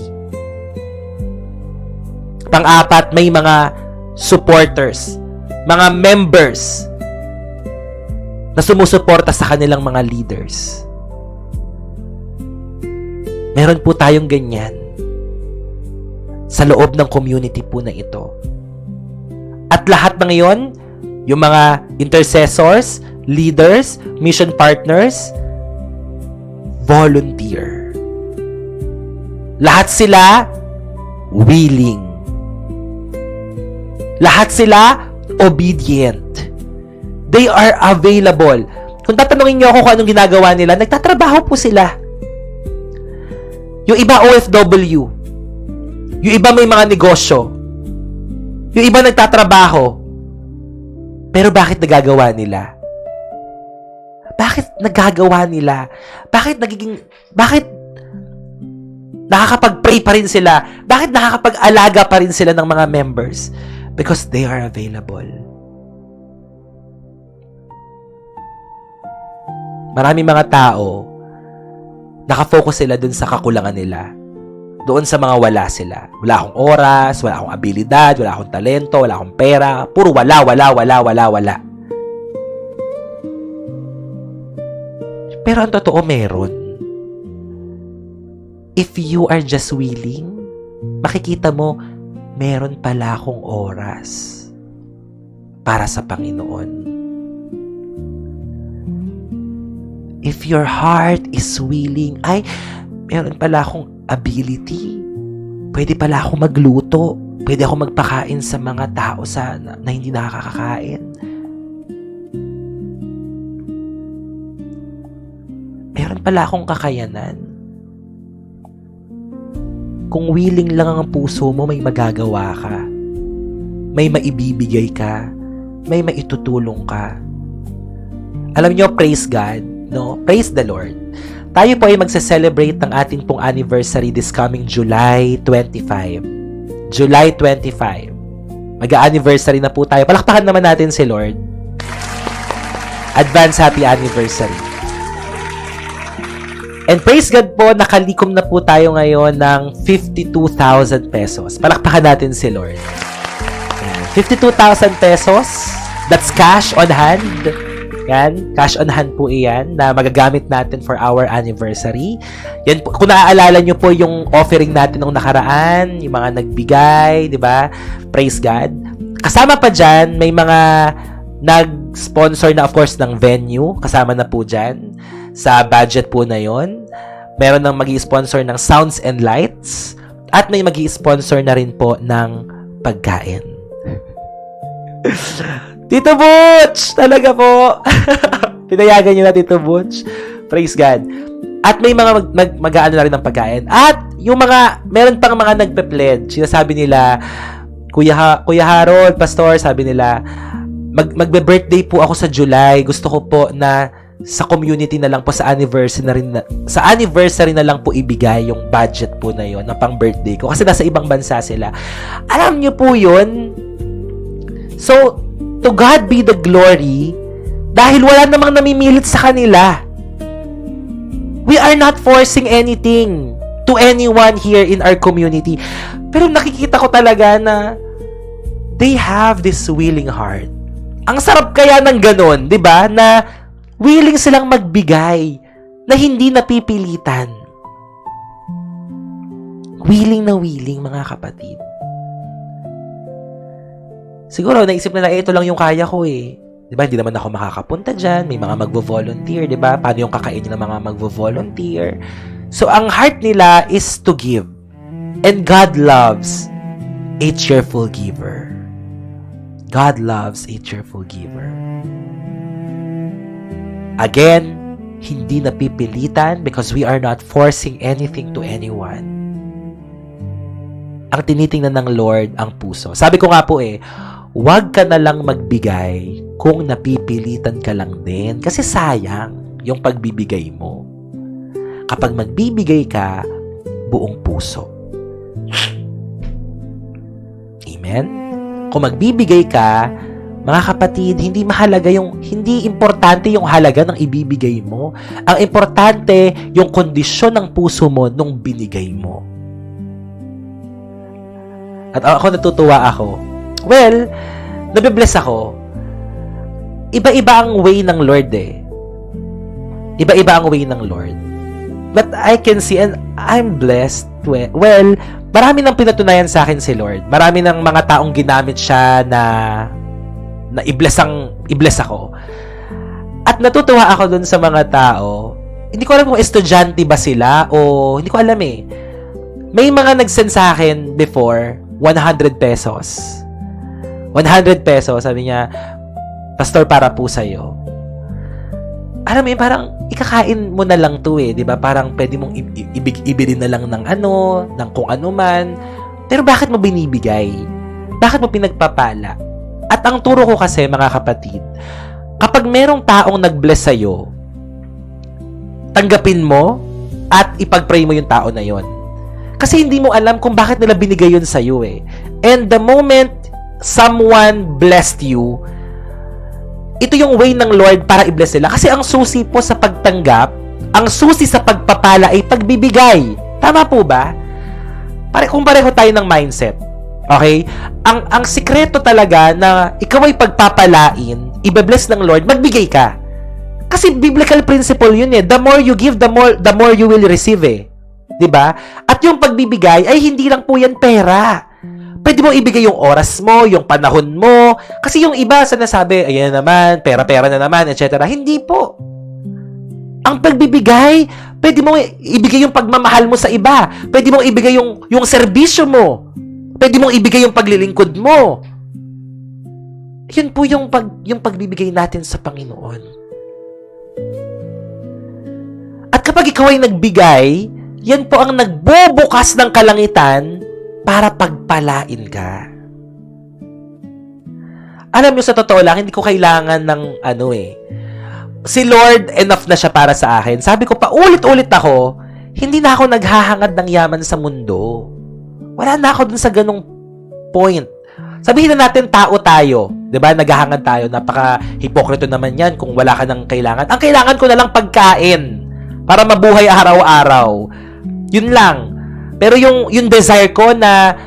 Pang-apat, may mga supporters, mga members na sumusuporta sa kanilang mga leaders. Meron po tayong ganyan sa loob ng community po na ito. At lahat ng iyon, yung mga intercessors, leaders, mission partners, volunteer. Lahat sila willing. Lahat sila obedient. They are available. Kung tatanungin niyo ako kung anong ginagawa nila, nagtatrabaho po sila. Yung iba OFW. Yung iba may mga negosyo. Yung iba nagtatrabaho. Pero bakit nagagawa nila? Bakit nagagawa nila? Bakit nakakapag-pray pa rin sila? Bakit nakakapag-alaga pa rin sila ng mga members? Because they are available. Maraming mga tao, nakafocus sila dun sa kakulangan nila. Doon sa mga wala sila. Wala akong oras, wala akong abilidad, wala akong talento, wala akong pera. Puro wala. Pero ang totoo, meron. If you are just willing, makikita mo, meron pala akong oras para sa Panginoon. If your heart is willing, ay, meron pala akong ability. Pwede pala ako magluto. Pwede ako magpakain sa mga tao na hindi nakakakain. Meron pala akong kakayanan. Kung willing lang ang puso mo, may magagawa ka. May maibibigay ka. May maitutulong ka. Alam nyo, praise God. No? Praise the Lord. Tayo po ay magse-celebrate ng ating pong anniversary this coming July 25. July 25. Mag-anniversary na po tayo. Palakpakan naman natin si Lord. Advance happy anniversary. And praise God po, nakalikom na po tayo ngayon ng 52,000 pesos. Palakpakan natin si Lord. 52,000 pesos. That's cash on hand. Yan, cash on hand po iyan na magagamit natin for our anniversary. Yan po, kung naaalala nyo po yung offering natin nung nakaraan, yung mga nagbigay, di ba? Praise God. Kasama pa dyan, may mga nag-sponsor na of course ng venue. Kasama na po dyan sa budget po na yon. Meron nang magi-sponsor ng sounds and lights at may magi-sponsor na rin po ng pagkain. Tito Butch! Talaga po! Pinayagan nyo na, Tito Butch. Praise God. At may mga mag-aano na rin ng pagkain. At yung mga, meron pang mga nagpe-pledge. Sinasabi nila, Kuya Harold, Pastor, sabi nila, magbe-birthday po ako sa July. Gusto ko po na sa community na lang po, sa anniversary na lang po ibigay yung budget po na yon ng pang-birthday ko. Kasi nasa ibang bansa sila. Alam nyo po yun? So, to God be the glory dahil wala namang namimilit sa kanila. We are not forcing anything to anyone here in our community. Pero nakikita ko talaga na they have this willing heart. Ang sarap kaya ng ganun, di ba? Na willing silang magbigay na hindi napipilitan. Willing na willing, mga kapatid. Siguro, naisip nila, ito lang yung kaya ko eh. Diba, hindi naman ako makakapunta dyan. May mga magvo-volunteer, diba? Paano yung kakainin ng mga magvo-volunteer? So, ang heart nila is to give. And God loves a cheerful giver. God loves a cheerful giver. Again, hindi napipilitan because we are not forcing anything to anyone. Ang tinitingnan ng Lord ang puso. Sabi ko nga po huwag ka na lang magbigay kung napipilitan ka lang din. Kasi sayang yung pagbibigay mo. Kapag magbibigay ka, buong puso. Amen? Kung magbibigay ka, mga kapatid, hindi importante yung halaga ng ibibigay mo. Ang importante, yung kondisyon ng puso mo nung binigay mo. At ako natutuwa ako. Well, nabibless ako. Iba-iba ang way ng Lord eh. Iba-iba ang way ng Lord. But I can see, and I'm blessed. Well, marami nang pinatunayan sa akin si Lord. Marami ng mga taong ginamit siya na i-bless ako. At natutuwa ako dun sa mga tao. Hindi ko alam kung estudyante ba sila o hindi ko alam eh. May mga nag-send sa akin before 100 pesos. 100 pesos, sabi niya, Pastor, para po sa'yo. Alam mo yun, parang ikakain mo na lang to eh, di ba? Parang pwede mong ibili na lang ng ng kung ano man. Pero bakit mo binibigay? Bakit mo pinagpapala? At ang turo ko kasi, mga kapatid, kapag merong taong nag-bless sa'yo, tanggapin mo at ipag-pray mo yung tao na yon. Kasi hindi mo alam kung bakit nila binigay yun sa'yo eh. And the moment someone blessed you, ito yung way ng Lord para i-bless sila. Kasi ang susi po sa pagtanggap, ang susi sa pagpapala ay pagbibigay. Tama po ba? Kung pareho tayo ng mindset. Okay? Ang sikreto talaga na ikaw ay pagpapalain, i-bless ng Lord, magbigay ka. Kasi biblical principle yun eh. The more you give, the more you will receive eh. 'Di ba? At yung pagbibigay ay hindi lang po yan pera. Pwede mo ibigay yung oras mo, yung panahon mo. Kasi yung iba sa nasabi, ayan naman, pera-pera na naman, etc. Hindi po. Ang pagbibigay, pwede mo ibigay yung pagmamahal mo sa iba. Pwede mo ibigay yung serbisyo mo. Pwede mo ibigay yung paglilingkod mo. Yun po yung pagbibigay natin sa Panginoon. At kapag ikaw ay nagbigay, yan po ang nagbubukas ng kalangitan para pagpalain ka. Alam nyo, sa totoo lang, hindi ko kailangan ng si Lord, enough na siya para sa akin. Sabi ko, paulit-ulit ako, hindi na ako naghahangad ng yaman sa mundo. Wala na ako dun sa ganong point. Sabihin na natin, tao tayo. Diba? Naghahangad tayo. Napaka-hipokrito naman yan kung wala ka ng kailangan. Ang kailangan ko na lang pagkain para mabuhay araw-araw. Yun lang. Pero yung desire ko na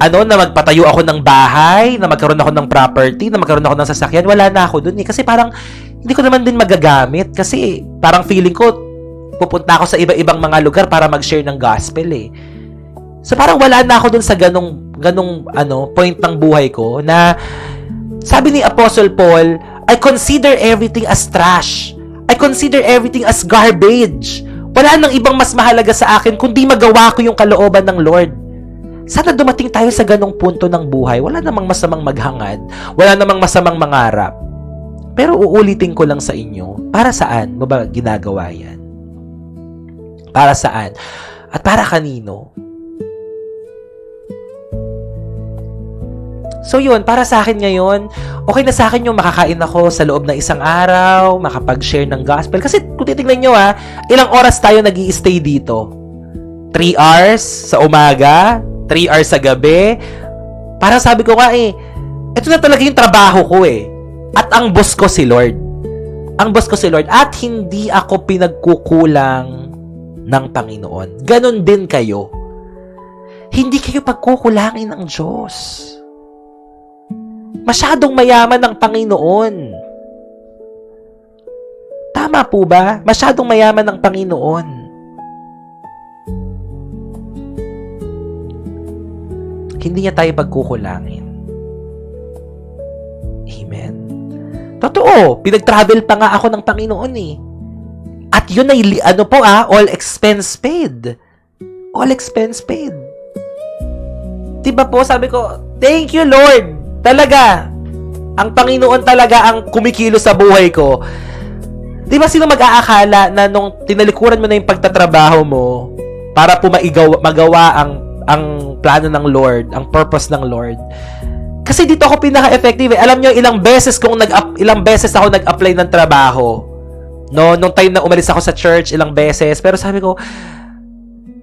na magpatayo ako ng bahay, na magkaroon ako ng property, na magkaroon ako ng sasakyan, wala na ako dun eh. Kasi parang hindi ko naman din magagamit. Kasi parang feeling ko, pupunta ako sa iba-ibang mga lugar para mag-share ng gospel eh. So parang wala na ako dun sa ganong point ng buhay ko na sabi ni Apostle Paul, I consider everything as trash. I consider everything as garbage. Wala nang ibang mas mahalaga sa akin kundi magawa ko yung kalooban ng Lord. Sana dumating tayo sa ganong punto ng buhay. Wala namang masamang maghangad. Wala namang masamang mangarap. Pero uulitin ko lang sa inyo, para saan mo ba ginagawa yan? Para saan? At para kanino? So yun, para sa akin ngayon, okay na sa akin yung makakain ako sa loob ng isang araw, makapag-share ng gospel. Kasi kung titignan nyo ilang oras tayo nag-i-stay dito? 3 hours sa umaga, 3 hours sa gabi. Parang sabi ko ito na talaga yung trabaho ko eh. At ang boss ko si Lord. Ang boss ko si Lord. At hindi ako pinagkukulang ng Panginoon. Ganon din kayo. Hindi kayo pagkukulangin ng Diyos. Masyadong mayaman ng Panginoon. Tama po ba? Masyadong mayaman ng Panginoon. Hindi niya tayo pagkukulangin. Amen. Totoo, pinag-travel pa nga ako ng Panginoon eh. At yun ay, all expense paid. All expense paid. Diba po, sabi ko, thank you Lord. Talaga, ang Panginoon talaga ang kumikilo sa buhay ko. Di ba sino mag-aakala na nung tinalikuran mo na yung pagtatrabaho mo para po magawa ang plano ng Lord, ang purpose ng Lord. Kasi dito ako pinaka-effective eh. Alam nyo, ilang beses ako nag-apply ng trabaho. No, nung time na umalis ako sa church, ilang beses. Pero sabi ko,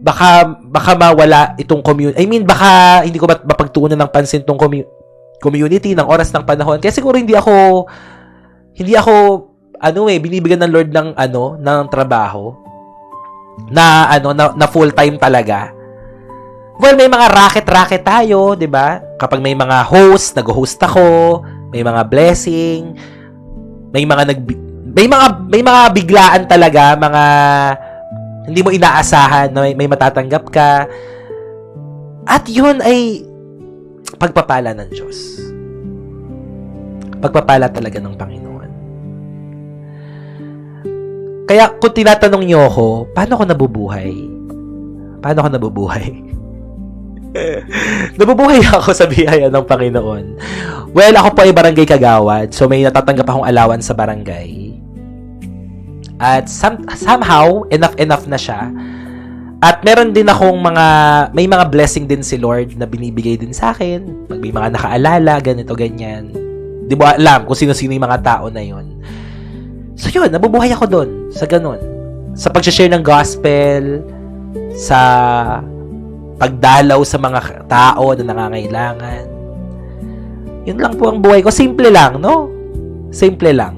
baka mawala itong community. I mean, baka hindi ko mapagtuunan ng pansin itong community ng oras ng panahon. Kaya siguro hindi ako binibigyan ng Lord ng trabaho na full time talaga. Well, may mga racket-racket tayo, 'di ba? Kapag may mga host, nag-host ako, may mga blessing, may mga biglaan talaga, mga hindi mo inaasahan na may matatanggap ka. At 'yun ay pagpapala ng Diyos. Pagpapala talaga ng Panginoon. Kaya kung tinatanong niyo ako, paano ako nabubuhay? Paano ako nabubuhay? Nabubuhay ako sa biyaya ng Panginoon. Well, ako po ay barangay kagawad. So, may natatanggap akong allowance sa barangay. At somehow, enough na siya. At meron din akong may mga blessing din si Lord na binibigay din sa akin. Pag may mga nakaalala, ganito, ganyan. Di mo alam kung sino-sino yung mga tao na yun. So, yun, nabubuhay ako doon. Sa ganun. Sa pag-share ng gospel, sa pagdalaw sa mga tao na nangangailangan. Yun lang po ang buhay ko. Simple lang, no? Simple lang.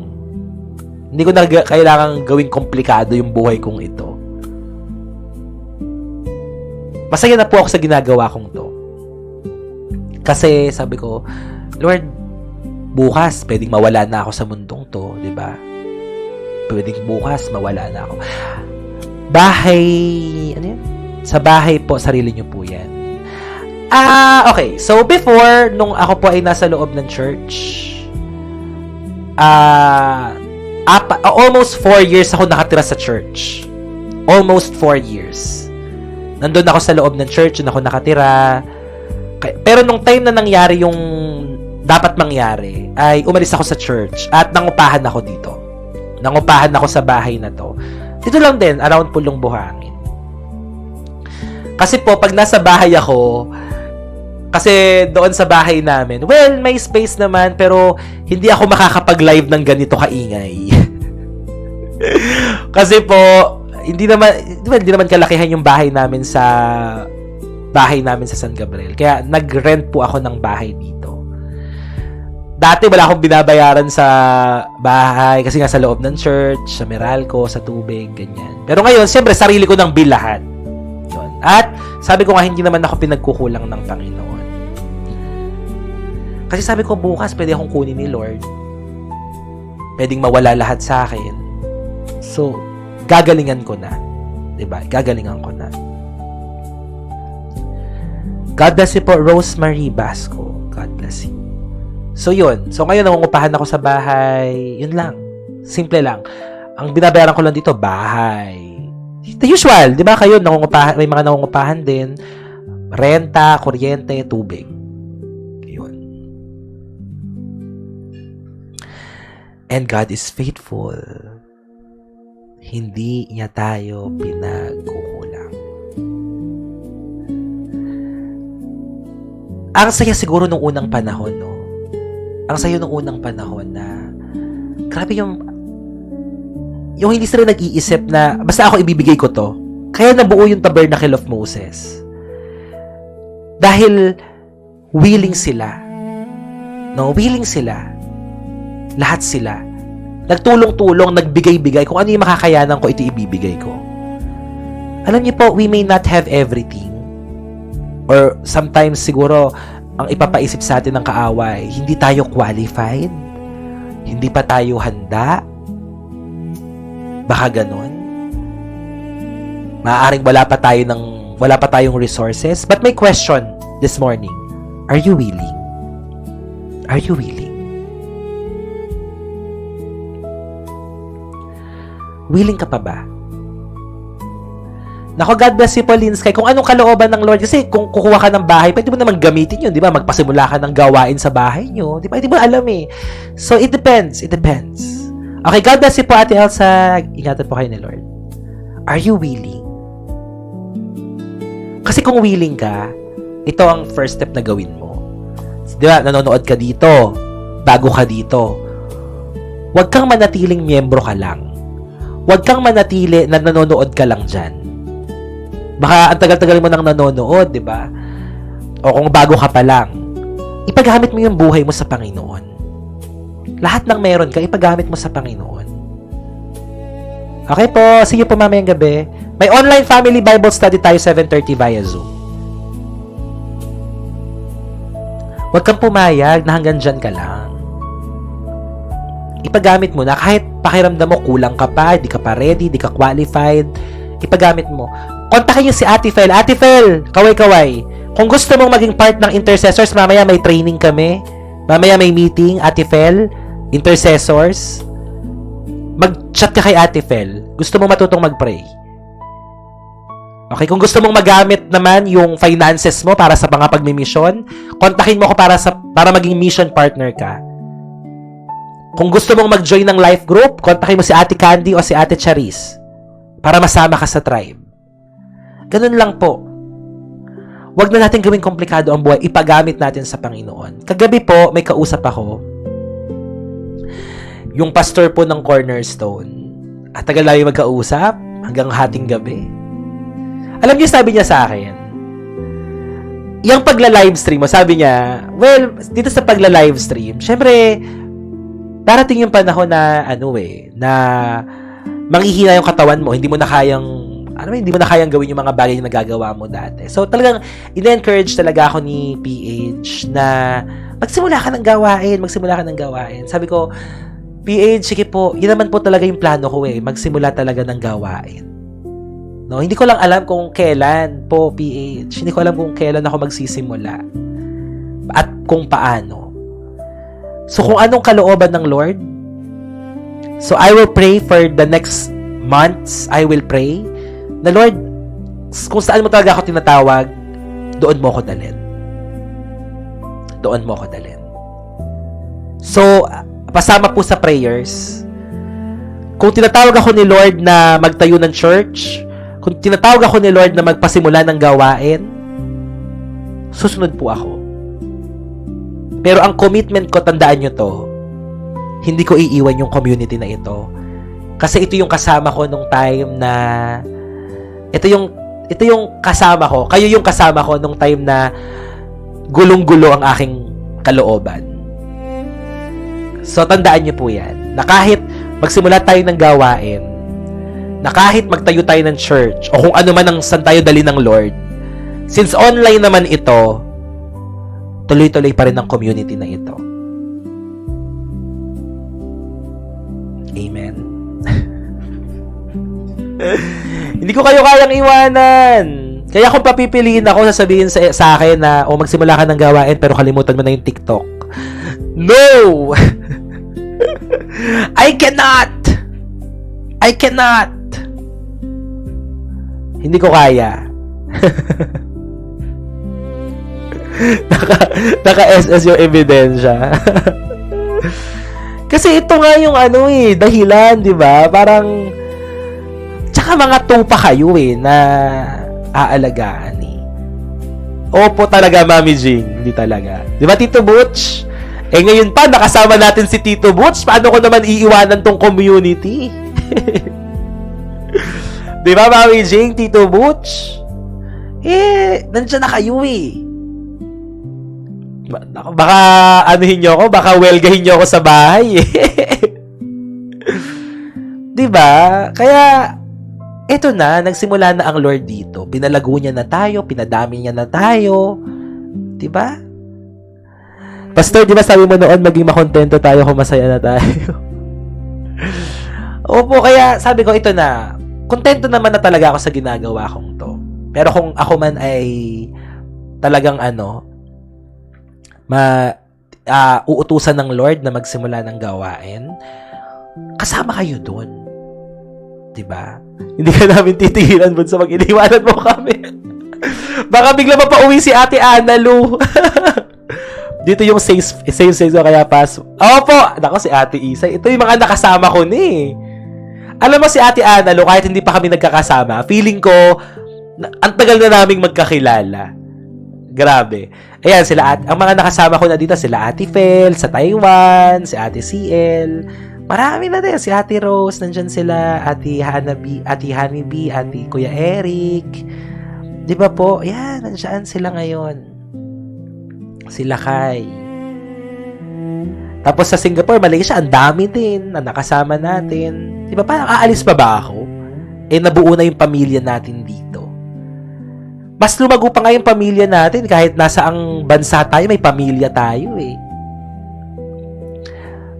Hindi ko na kailangan gawing komplikado yung buhay kong ito. Masaya na po ako sa ginagawa kong to. Kasi sabi ko, Lord, bukas pwedeng mawala na ako sa mundong to, 'di ba? Pwedeng bukas mawala na ako. Bahay, ano yan? Sa bahay po, sarili nyo po yan. Okay. So, before, nung ako po ay nasa loob ng church, almost 4 years ako nakatira sa church. Almost 4 years. Nandun ako sa loob ng church, ako nakatira. Pero nung time na nangyari yung dapat mangyari, ay umalis ako sa church at nangupahan ako dito. Nangupahan ako sa bahay na to. Dito lang din, around Pulong Buhangin. Kasi po, pag nasa bahay ako, kasi doon sa bahay namin, well, may space naman, pero hindi ako makakapag-live ng ganito kaingay. Kasi po, hindi naman kalakihan yung bahay namin sa San Gabriel. Kaya nag-rent po ako ng bahay dito. Dati wala akong binabayaran sa bahay kasi nga sa loob ng church, sa Meralco, sa tubig, ganyan. Pero ngayon, siyempre, sarili ko ng bill lahat. Yun. At sabi ko nga, hindi naman ako pinagkukulang ng Panginoon. Kasi sabi ko, bukas pwede akong kunin ni Lord. Pwedeng mawala lahat sa akin. So, gagalingan ko na. Diba? Gagalingan ko na. God bless you po, Rosemary Basco. God bless you. So, yun. So, ngayon, nangungupahan ako sa bahay. Yun lang. Simple lang. Ang binabayaran ko lang dito, bahay. The usual. Di ba kayo, may mga nangungupahan din. Renta, kuryente, tubig. Yun. And God is faithful. Hindi niya tayo pinagkukulang. Ang saya siguro nung unang panahon, no? Ang sayo nung unang panahon na grabe yung hindi sila nag-iisip na basta ako ibibigay ko to. Kaya nabuo yung Tabernacle of Moses. Dahil willing sila. No, willing sila. Lahat sila. Nagtulong-tulong, nagbigay-bigay. Kung ano yung makakayanan ko, ito ibibigay ko. Alam niyo po, we may not have everything. Or sometimes siguro ang ipapaisip sa atin ng kaaway, hindi tayo qualified, hindi pa tayo handa, baka ganon. Maaaring wala pa tayong resources. But my question this morning, are you willing? Are you willing? Willing ka pa ba? Nako, God bless you po, Linskay. Kung anong kalooban ng Lord, kasi kung kukuha ka ng bahay, pwede mo naman gamitin yun, di ba? Magpasimula ka ng gawain sa bahay nyo. Di ba? Hindi mo alam eh. So, it depends. It depends. Okay, God bless you po, Ate Elsa. Ingatan po kayo ni Lord. Are you willing? Kasi kung willing ka, ito ang first step na gawin mo. Di ba? Nanonood ka dito. Bago ka dito. Huwag kang manatiling miyembro ka lang. Huwag kang manatili na nanonood ka lang dyan. Baka ang tagal-tagal mo nang nanonood, di ba? O kung bago ka pa lang, ipagamit mo yung buhay mo sa Panginoon. Lahat ng meron ka, ipagamit mo sa Panginoon. Okay po, see you po mamayang gabi. May online family Bible study tayo 7:30 via Zoom. Huwag kang pumayag na hanggang dyan ka lang. Ipagamit mo na kahit pakiramdam mo kulang ka pa, di ka pa ready, di ka qualified, ipagamit mo. Kontakin niyo si Ate Fel. Ate Fel, kaway-kaway. Kung gusto mong maging part ng intercessors, mamaya may training kami. Mamaya may meeting, Ate Fel, intercessors. Mag-chat ka kay Ate Fel. Gusto mong matutong mag-pray. Okay, kung gusto mong magamit naman yung finances mo para sa mga pagmimisyon, kontakin mo ako para maging mission partner ka. Kung gusto mong mag-join ng life group, kontakin mo si Ate Candy o si Ate Charis para masama ka sa tribe. Ganun lang po. Huwag na natin gawing komplikado ang buhay. Ipagamit natin sa Panginoon. Kagabi po, may kausap ako. Yung pastor po ng Cornerstone. At tagal namin magkausap hanggang hating gabi. Alam niyo, sabi niya sa akin, yung pagla-livestream mo, sabi niya, well, dito sa pagla-livestream, syempre, darating yung panahon na, na manghihina yung katawan mo, hindi mo na kayang gawin yung mga bagay na nagagawa mo dati. So, talagang, ina-encourage talaga ako ni PH na magsimula ka ng gawain. Sabi ko, PH, sige po, yun naman po talaga yung plano ko magsimula talaga ng gawain. No, hindi ko lang alam kung kailan po, PH. Hindi ko alam kung kailan ako magsisimula. At kung paano. So, kung anong kalooban ng Lord, so I will pray for the next months, I will pray na Lord, kung saan mo talaga ako tinatawag, doon mo ako dalhin. Doon mo ako dalhin. So, pasama po sa prayers, kung tinatawag ako ni Lord na magtayo ng church, kung tinatawag ako ni Lord na magpasimula ng gawain, susunod po ako. Pero ang commitment ko, tandaan nyo to, hindi ko iiwan yung community na ito. Kasi ito yung kasama ko nung time na, ito yung kasama ko, kayo yung kasama ko nung time na gulong-gulo ang aking kalooban. So, tandaan nyo po yan, na kahit magsimula tayo ng gawain, na kahit magtayo tayo ng church, o kung ano man ang saan tayo dali ng Lord, since online naman ito, tuloy-tuloy pa rin ang community na ito. Amen. Hindi ko kayo kayang iwanan. Kaya kung papipiliin ako, sasabihin sa akin na magsimula ka ng gawain pero kalimutan mo na yung TikTok. No! I cannot! Hindi ko kaya. Naka-SS yung ebidensya. Kasi ito nga yung dahilan, di ba? Parang, tsaka mga tupa kayo na aalagaan Opo talaga, Mami Jing. Hindi talaga. Di ba, Tito Butch? Ngayon pa, nakasama natin si Tito Butch. Paano ko naman iiwanan tong community? Di ba, Mami Jing, Tito Butch? Nandiyan na kayo Baka anuhin nyo ako, baka welgahin nyo ako sa bahay Diba? Kaya eto na, nagsimula na ang Lord dito. Pinalago niya na tayo, pinadami niya na tayo. Diba? Pastor, diba sabi mo noon, maging makontento tayo kung masaya na tayo? Opo, kaya sabi ko, ito na, kontento naman na talaga ako sa ginagawa kong to. Pero kung ako man ay talagang uutusan ng Lord na magsimula ng gawain, kasama kayo doon. Diba? Hindi ka namin titigilan sa mag-iniwanan mo kami. Baka bigla mapauwi si Ate Ana Lu. Dito yung safe ko kaya pass. Opo! Nako, si Ate Isa. Ito yung mga nakasama ko ni. Alam mo si Ate Ana Lu, kahit hindi pa kami nagkakasama, feeling ko, ang tagal na naming magkakilala. Grabe. Ayan, ang mga nakasama ko na dito, sila Ate Fel, sa Taiwan, si Ate CL, marami na din. Si Ate Rose, nandyan sila, Ate Honeybee, Ate Kuya Eric. Di ba po? Ayan, nandyan sila ngayon. Sila Kai. Tapos sa Singapore, Malaysia, ang dami din na nakasama natin. Di ba, parang aalis pa ba ako? Nabuo na yung pamilya natin dito. Mas lumago pa nga yung pamilya natin kahit nasa ang bansa tayo, may pamilya tayo eh.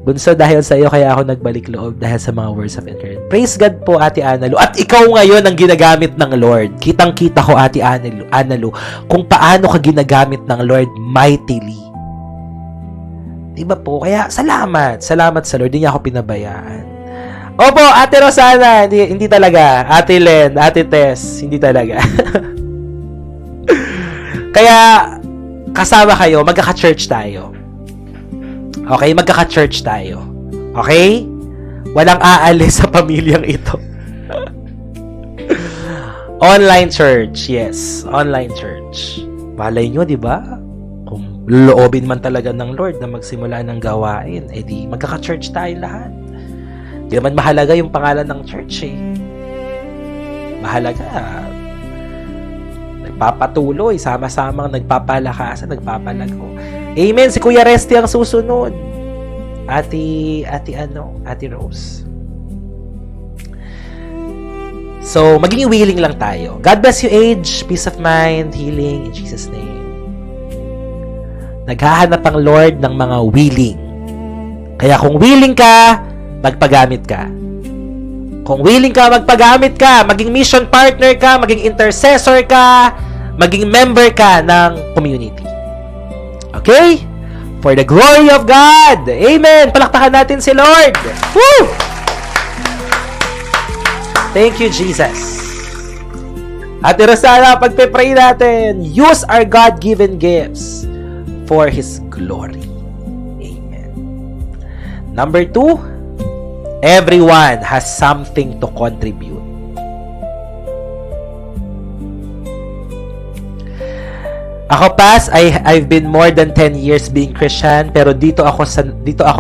Bunso, dahil sa iyo kaya ako nagbalik loob dahil sa mga words of encouragement. Praise God po, Ate Analu. At ikaw ngayon ang ginagamit ng Lord. Kitang-kita ko, Ate Analu, kung paano ka ginagamit ng Lord mightily. Diba po? Kaya salamat. Salamat sa Lord. Hindi niya ako pinabayaan. Opo, Ate Rosana. Hindi talaga. Ate Len, Ate Tess. Hindi talaga. Kaya, kasama kayo. Magkaka-church tayo. Okay? Magkaka-church tayo. Okay? Walang aalis sa pamilyang ito. Online church. Yes. Online church. Malay nyo, di ba? Kung loobin man talaga ng Lord na magsimula ng gawain, di magkaka-church tayo lahat. Di naman mahalaga yung pangalan ng church eh. Mahalaga. Nagpapatuloy, sama-samang nagpapalakasan, nagpapalago. Amen. Si Kuya Resty ang susunod. Ate Rose. So, maging willing lang tayo. God bless you, age, peace of mind, healing, in Jesus' name. Naghahanap ang Lord ng mga willing. Kaya kung willing ka, magpagamit ka. Kung willing ka, magpagamit ka. Maging mission partner ka, maging intercessor ka, maging member ka ng community. Okay? For the glory of God. Amen. Palakpakan natin si Lord. Woo! Thank you, Jesus. Ate Rosana, pagpe-pray natin, use our God-given gifts for His glory. Amen. Number 2, everyone has something to contribute. Ako, Pas, I've been more than 10 years being Christian, pero dito ako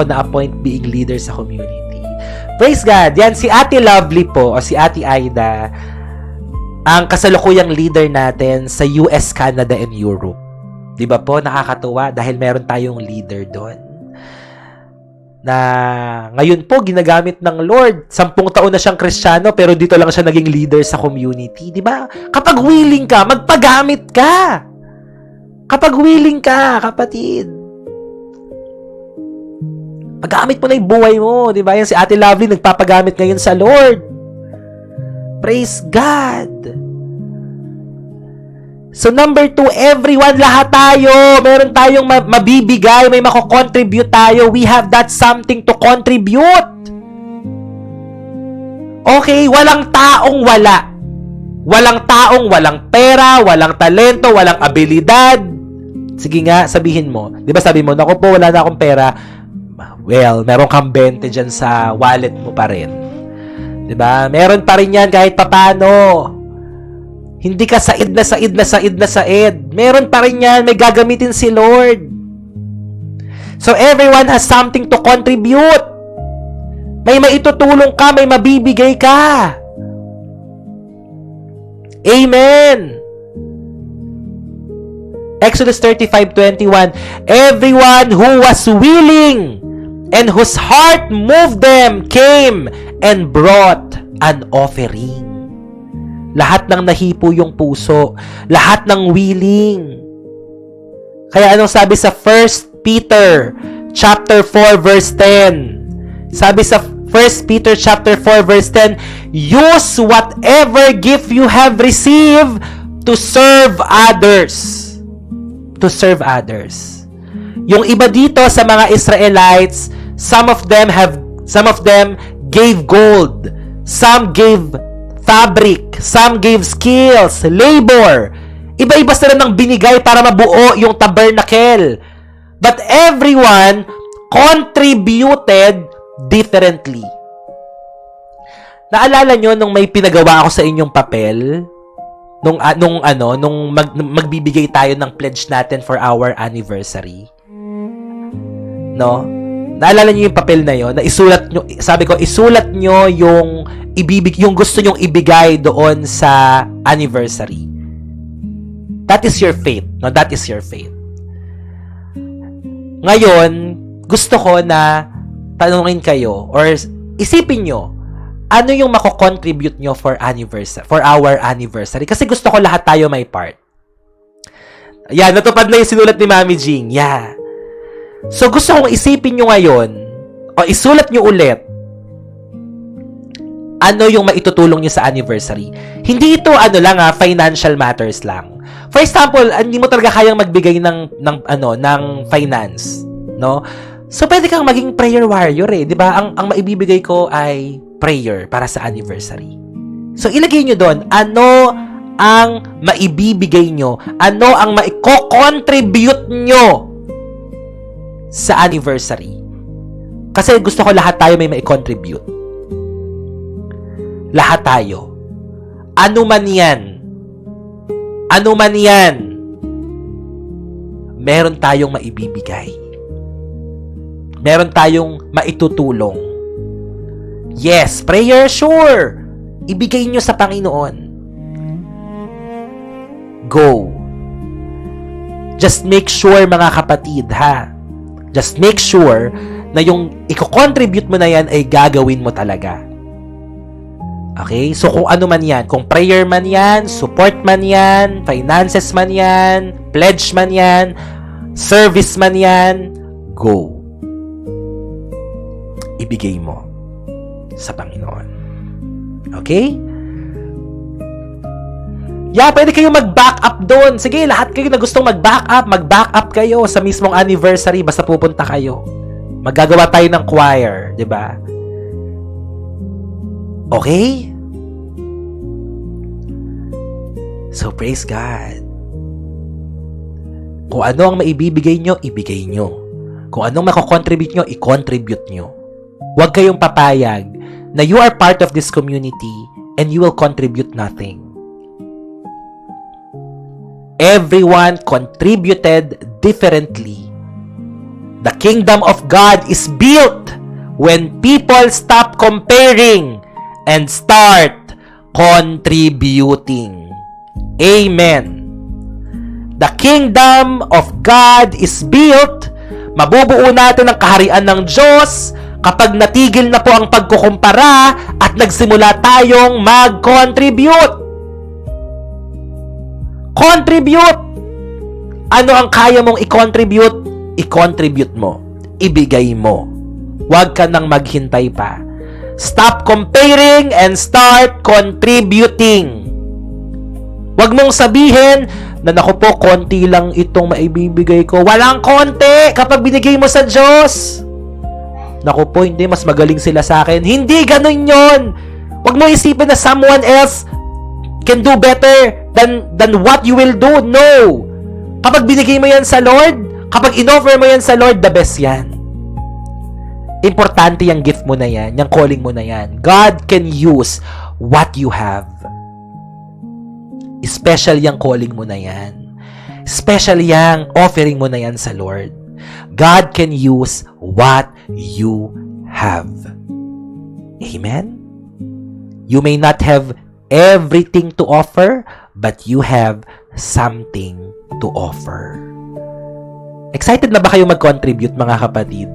na-appoint being leader sa community. Praise God! Yan, si Ate Lovely po, o si Ate Aida, ang kasalukuyang leader natin sa US, Canada, and Europe. Di ba po? Nakakatuwa dahil meron tayong leader doon. Na ngayon po, ginagamit ng Lord. 10 taon na siyang Kristiyano, pero dito lang siya naging leader sa community. Di ba? Kapag willing ka, magpagamit ka. Kapag willing ka, kapatid, paggamit mo na yung buhay mo, di ba? Yan si Ate Lovely, nagpapagamit ngayon sa Lord. Praise God. So number 2, everyone, lahat tayo, meron tayong mabibigay, may mako-contribute tayo. We have that something to contribute. Okay, walang taong wala. Walang taong walang pera, walang talento, walang abilidad. Sige nga, sabihin mo. Di ba sabi mo, naku po, wala na akong pera. Well, meron kang 20 dyan sa wallet mo pa rin. Di ba? Meron pa rin yan kahit papano. Hindi ka said. Meron pa rin yan. May gagamitin si Lord. So, everyone has something to contribute. May maitutulong ka, may mabibigay ka. Amen. Exodus 35:21, everyone who was willing and whose heart moved them came and brought an offering. Lahat ng nahipo yung puso, lahat ng willing. Kaya anong sabi sa 1 Peter chapter 4 verse 10? Sabi sa 1 Peter chapter 4 verse 10, use whatever gift you have received to serve others. To serve others. Yung iba dito sa mga Israelites, some of them gave gold, some gave fabric, some gave skills, labor. Iba-iba sila ng binigay para mabuo yung tabernacle. But everyone contributed differently. Naalala nyo nung may pinagawa ako sa inyong papel? Nung magbibigay tayo ng pledge natin for our anniversary. No? Naalala niyo yung papel na yon, na isulat nyo, sabi ko, isulat nyo yung gusto nyong ibigay doon sa anniversary. That is your faith. No? That is your faith. Ngayon, gusto ko na tanungin kayo or isipin nyo, ano yung mako-contribute nyo for our anniversary? Kasi gusto ko lahat tayo may part. Yan, natupad na yung sinulat ni Mami Jing. Yeah. So, gusto kong isipin nyo ngayon, o isulat nyo ulit, ano yung maitutulong nyo sa anniversary. Hindi ito, financial matters lang. For example, hindi mo talaga kayang magbigay ng finance. No? So, pwede kang maging prayer warrior eh. Di ba? Ang maibibigay ko ay prayer para sa anniversary. So, ilagay nyo doon, ano ang maibibigay nyo? Ano ang maiko-contribute nyo sa anniversary? Kasi gusto ko lahat tayo may mai-contribute. Lahat tayo. Ano man yan, meron tayong maibibigay. Meron tayong maitutulong. Yes, prayer, sure. Ibigay nyo sa Panginoon. Go. Just make sure, mga kapatid, ha? Just make sure na yung i-contribute mo na yan ay gagawin mo talaga. Okay? So, kung ano man yan, kung prayer man yan, support man yan, finances man yan, pledge man yan, service man yan, go. Ibigay mo sa Panginoon. Okay? Yeah, pwede kayo mag-back up doon. Sige, lahat kayo na gustong mag-back up kayo sa mismong anniversary basta pupunta kayo. Maggagawa tayo ng choir, 'di ba? Okay? So, praise God. Kung ano ang maibibigay nyo, ibigay nyo. Kung anong mako-contribute nyo, i-contribute nyo. Huwag kayong papayag na you are part of this community and you will contribute nothing. Everyone contributed differently. The kingdom of God is built when people stop comparing and start contributing. Amen. The kingdom of God is built. Mabubuo natin ang kaharian ng Diyos kapag natigil na po ang pagkukumpara at nagsimula tayong mag-contribute. Contribute! Ano ang kaya mong i-contribute? I-contribute mo. Ibigay mo. Huwag ka nang maghintay pa. Stop comparing and start contributing. Huwag mong sabihin na naku po, konti lang itong maibibigay ko. Walang konti kapag binigay mo sa Diyos. Naku po, hindi, mas magaling sila sa akin. Hindi ganun yon. Huwag mo isipin na someone else can do better than what you will do. No. Kapag binigay mo yan sa Lord, kapag in-offer mo yan sa Lord, the best yan. Importante yung gift mo na yan, yung calling mo na yan. God can use what you have. Special yung calling mo na yan. Special yung offering mo na yan sa Lord. God can use what you have. Amen? You may not have everything to offer, but you have something to offer. Excited na ba kayo mag-contribute, mga kapatid?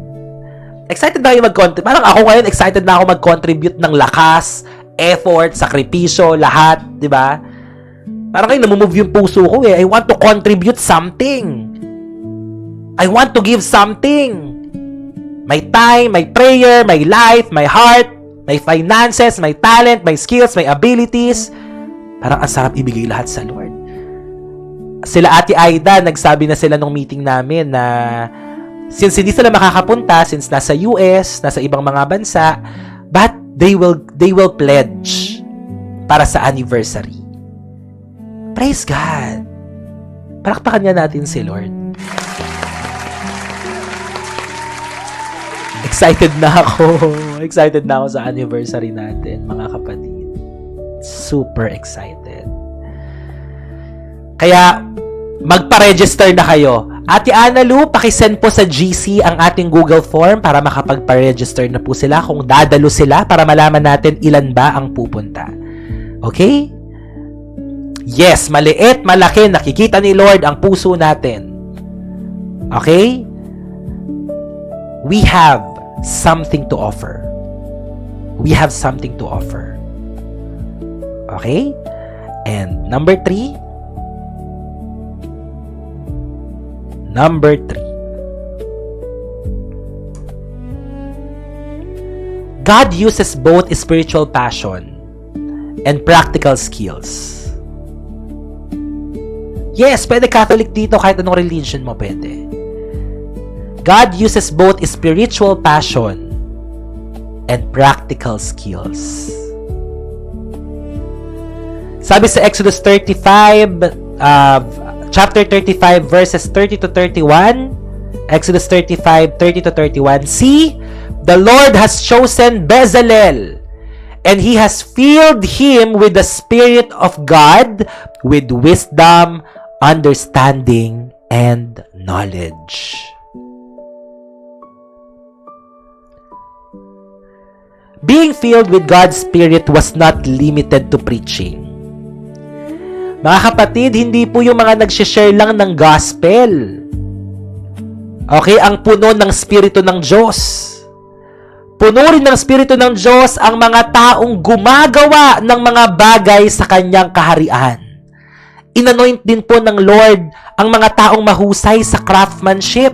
Excited na kayo mag-contribute? Parang ako ngayon, excited na ako mag-contribute ng lakas, effort, sakripisyo, lahat, di ba? Parang kayo namumove yung puso ko eh. I want to contribute something. I want to give something. My time, my prayer, my life, my heart, my finances, my talent, my skills, my abilities. Parang ang sarap ibigay lahat sa Lord. Sila Ate Aida, nagsabi na sila nung meeting namin na since hindi sila makakapunta, since nasa US, nasa ibang mga bansa, but they will pledge para sa anniversary. Praise God. Palakpakan niya natin si Lord. Excited na ako. Excited na ako sa anniversary natin, mga kapatid. Super excited. Kaya, magpa-register na kayo. Ate Analu, pakisend po sa GC ang ating Google form para makapagpa-register na po sila kung dadalo sila para malaman natin ilan ba ang pupunta. Okay? Yes, maliit, malaki, nakikita ni Lord ang puso natin. Okay? We have something to offer. We have something to offer. Okay? And number 3, Number 3. God uses both spiritual passion and practical skills. Yes, pwede Catholic dito, kahit anong religion mo pwede. God uses both spiritual passion and practical skills. Sabi sa Exodus 35, chapter 35, verses 30 to 31, Exodus 35, 30 to 31, See, the Lord has chosen Bezalel, and He has filled him with the Spirit of God, with wisdom, understanding, and knowledge. Being filled with God's Spirit was not limited to preaching. Mga kapatid, hindi po yung mga nag-share lang ng gospel. Okay, ang puno ng Espiritu ng Diyos. Puno rin ng Espiritu ng Diyos ang mga taong gumagawa ng mga bagay sa Kanyang kaharian. Inanoint din po ng Lord ang mga taong mahusay sa craftsmanship,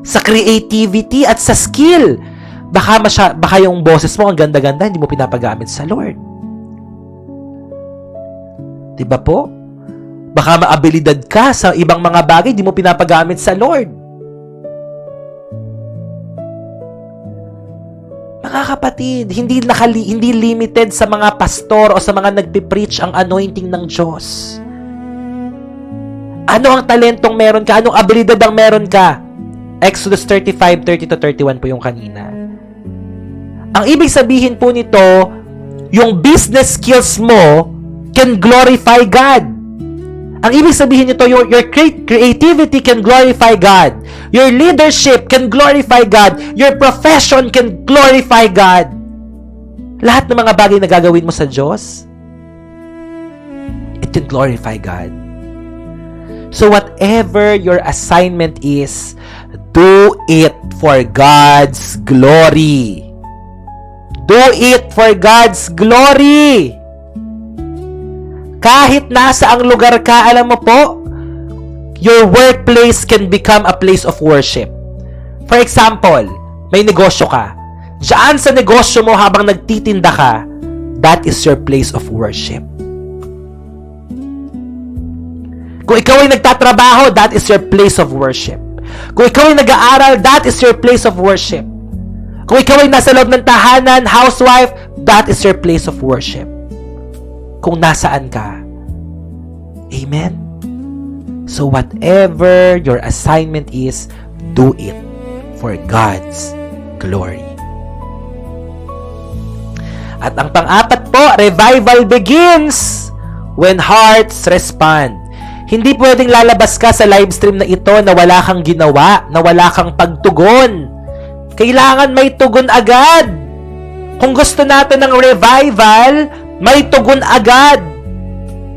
sa creativity at sa skill. Baka yung boses mo ang ganda-ganda, hindi mo pinapagamit sa Lord. Diba po? Baka maabilidad ka sa ibang mga bagay, hindi mo pinapagamit sa Lord. Mga kapatid, hindi limited sa mga pastor o sa mga nagpipreach ang anointing ng Diyos. Ano ang talentong meron ka? Anong abilidad ang meron ka? Exodus 35, 30 to 31 po yung kanina. Ang ibig sabihin po nito, yung business skills mo can glorify God. Ang ibig sabihin nito, your creativity can glorify God. Your leadership can glorify God. Your profession can glorify God. Lahat ng mga bagay na gagawin mo sa Diyos, it can glorify God. So whatever your assignment is, do it for God's glory. Do it for God's glory. Kahit nasa ang lugar ka, alam mo po, your workplace can become a place of worship. For example, may negosyo ka. Diyan sa negosyo mo habang nagtitinda ka, that is your place of worship. Kung ikaw ay nagtatrabaho, that is your place of worship. Kung ikaw ay nag-aaral, that is your place of worship. Kung ikaw ay nasa loob ng tahanan, housewife, that is your place of worship. Kung nasaan ka. Amen? So whatever your assignment is, do it for God's glory. At ang pang-apat po, revival begins when hearts respond. Hindi pwedeng lalabas ka sa live stream na ito na wala kang ginawa, na wala kang pagtugon. Kailangan may tugon agad. Kung gusto natin ng revival, may tugon agad.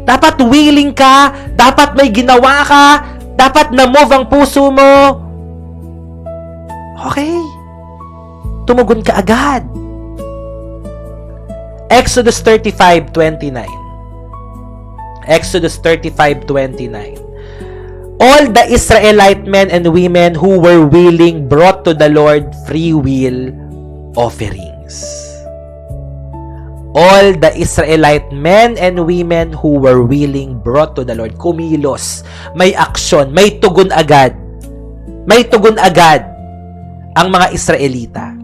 Dapat willing ka, dapat may ginawa ka, dapat na-move ang puso mo. Okay. Tumugon ka agad. Exodus 35:29. Exodus 35:29. All the Israelite men and women who were willing brought to the Lord free will offerings. All the Israelite men and women who were willing brought to the Lord. Kumilos. May aksyon. May tugon agad. May tugon agad ang mga Israelita.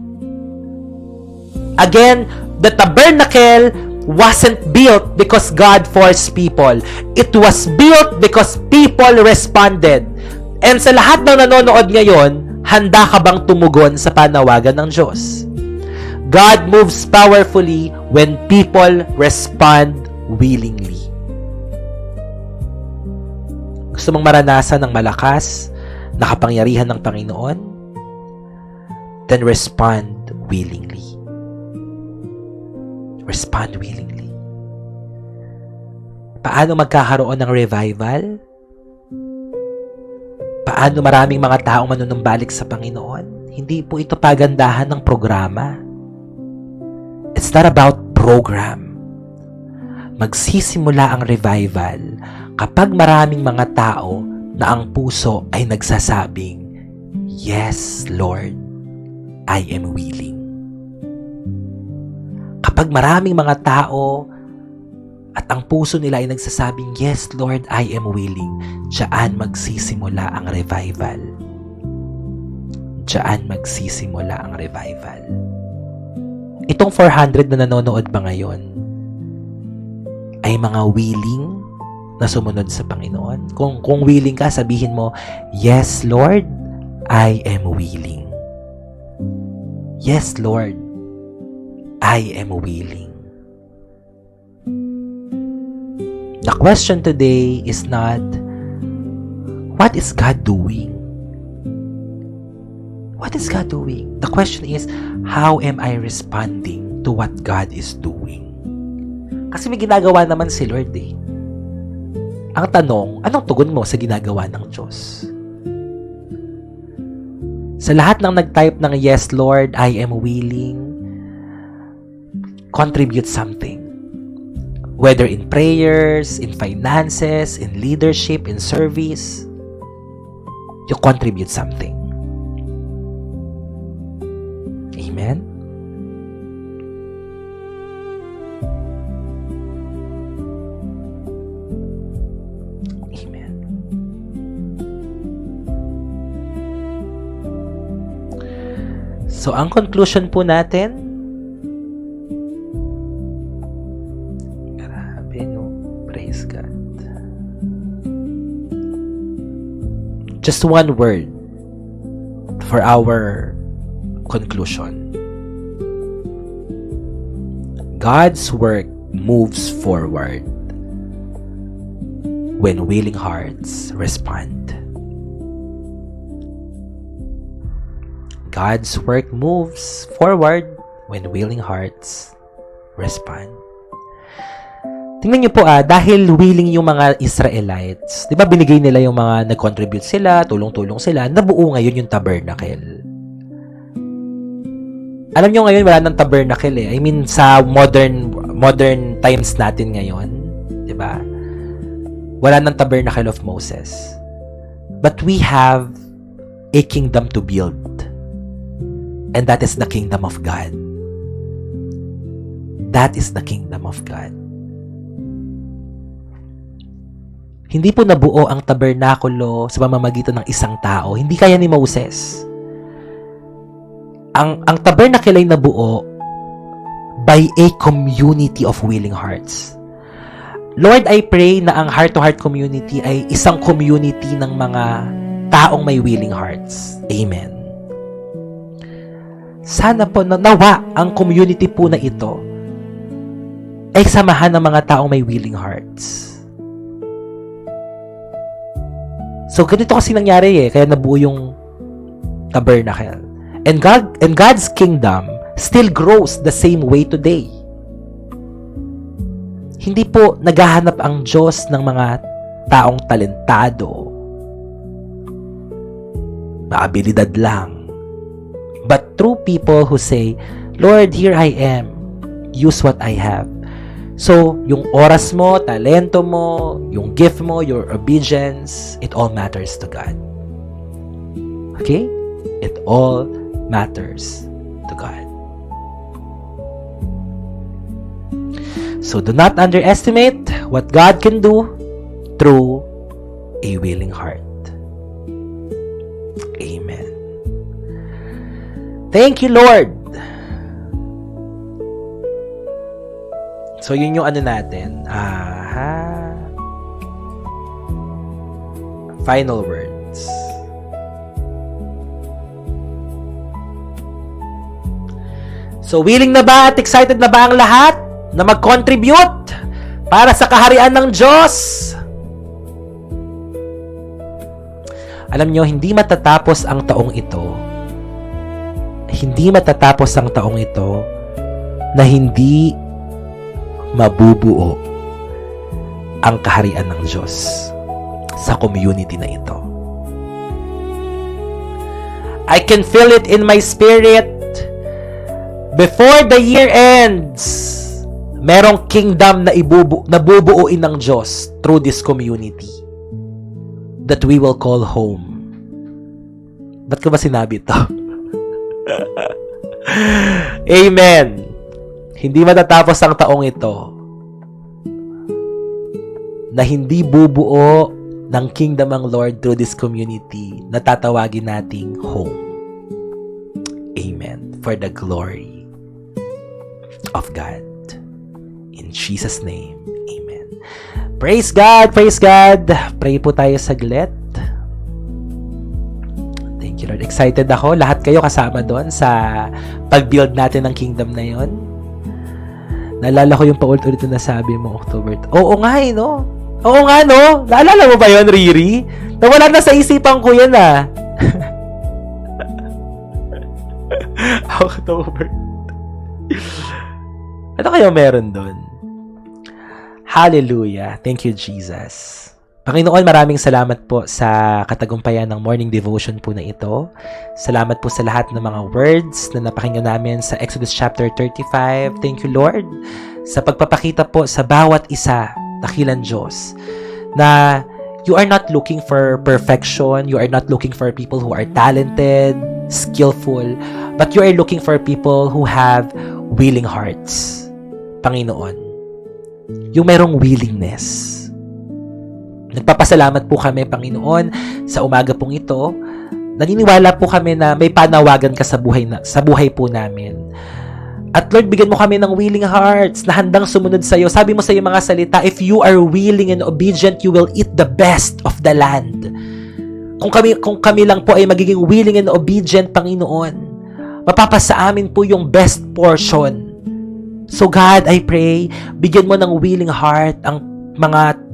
Again, the tabernacle wasn't built because God forced people. It was built because people responded. And sa lahat ng nanonood ngayon, handa ka bang tumugon sa panawagan ng Diyos? God moves powerfully when people respond willingly. Gusto mong maranasan ng malakas na kapangyarihan ng Panginoon? Then respond willingly. Respond willingly. Paano magkakaroon ng revival? Paano maraming mga taong manunumbalik sa Panginoon? Hindi po ito pagandahan ng programa. It's not about program. Magsisimula ang revival kapag maraming mga tao na ang puso ay nagsasabing, "Yes, Lord, I am willing." Kapag maraming mga tao at ang puso nila ay nagsasabing, "Yes, Lord, I am willing," diyan magsisimula ang revival. Diyan magsisimula ang revival. Itong 400 na nanonood ba ngayon ay mga willing na sumunod sa Panginoon? Kung willing ka, sabihin mo, "Yes, Lord, I am willing." Yes, Lord, I am willing. The question today is not, what is God doing? What is God doing? The question is, how am I responding to what God is doing? Kasi may ginagawa naman si Lord eh. Ang tanong, anong tugon mo sa ginagawa ng Diyos? Sa lahat ng nag-type ng "Yes, Lord, I am willing," contribute something. Whether in prayers, in finances, in leadership, in service, you contribute something. Amen? Amen. So, ang conclusion po natin, grabe no, praise God. Just one word for our conclusion. God's work moves forward when willing hearts respond. God's work moves forward when willing hearts respond. Tingnan niyo po dahil willing yung mga Israelites, di ba binigay nila yung mga nag-contribute sila, tulong-tulong sila, nabuo ngayon yung tabernacle. Alam nyo ngayon wala ng tabernacle eh. I mean sa modern times natin ngayon, di ba? Wala ng tabernacle of Moses. But we have a kingdom to build. And that is the kingdom of God. That is the kingdom of God. Hindi po nabuo ang tabernakulo sa pamamagitan ng isang tao. Hindi kaya ni Moses. Ang tabernacle ay nabuo by a community of willing hearts. Lord, I pray na ang heart-to-heart community ay isang community ng mga taong may willing hearts. Amen. Sana po nawa ang community po na ito ay samahan ng mga taong may willing hearts. So, ganito kasi nangyari kaya nabuo yung tabernacle. And God's kingdom still grows the same way today. Hindi po naghahanap ang Diyos ng mga taong talentado, maabilidad lang, but through people who say, "Lord, here I am. Use what I have." So, yung oras mo, talento mo, yung gift mo, your obedience, it all matters to God. Okay? It all matters to God. So, do not underestimate what God can do through a willing heart. Amen. Thank you, Lord. So, yun yung ano natin. Final words. So, willing na ba at excited na ba ang lahat na mag-contribute para sa kaharian ng Diyos? Alam nyo, hindi matatapos ang taong ito. Hindi matatapos ang taong ito na hindi mabubuo ang kaharian ng Diyos sa community na ito. I can feel it in my spirit. Before the year ends, merong kingdom na bubuuin ng Diyos through this community. that we will call home. Ba't ko ba sinabi ito? Amen. Hindi matatapos ang taong ito na hindi bubuo ng kingdom ang Lord through this community na tatawagin nating home. Amen. For the glory of God. In Jesus' name, amen. Praise God! Praise God! Pray po tayo saglit. Thank you, Lord. Excited ako. Lahat kayo kasama doon sa pag-build natin ng kingdom na yon. Naalala ko yung paulit-ulit na sabi mo, October. Oo nga no? Oo nga no? Naalala mo ba yon, Riri? Nawala na sa isipan ko yan October. Ano kayo meron doon? Hallelujah. Thank you, Jesus. Panginoon, maraming salamat po sa katagumpayan ng morning devotion po na ito. Salamat po sa lahat ng mga words na napakinggan namin sa Exodus chapter 35. Thank you, Lord, sa pagpapakita po sa bawat isa, dakilang Diyos, na you are not looking for perfection, you are not looking for people who are talented, skillful, but you are looking for people who have willing hearts. Panginoon, yung merong willingness. Nagpapasalamat po kami, Panginoon, sa umaga pong ito. Naniniwala po kami na may panawagan ka sa buhay po namin. At Lord, bigyan mo kami ng willing hearts na handang sumunod sa iyo. Sabi mo sa iyong mga salita, if you are willing and obedient, you will eat the best of the land. Kung kami lang po ay magiging willing and obedient, Panginoon, mapapasa amin po yung best portion. So God, I pray, bigyan mo ng willing heart ang mga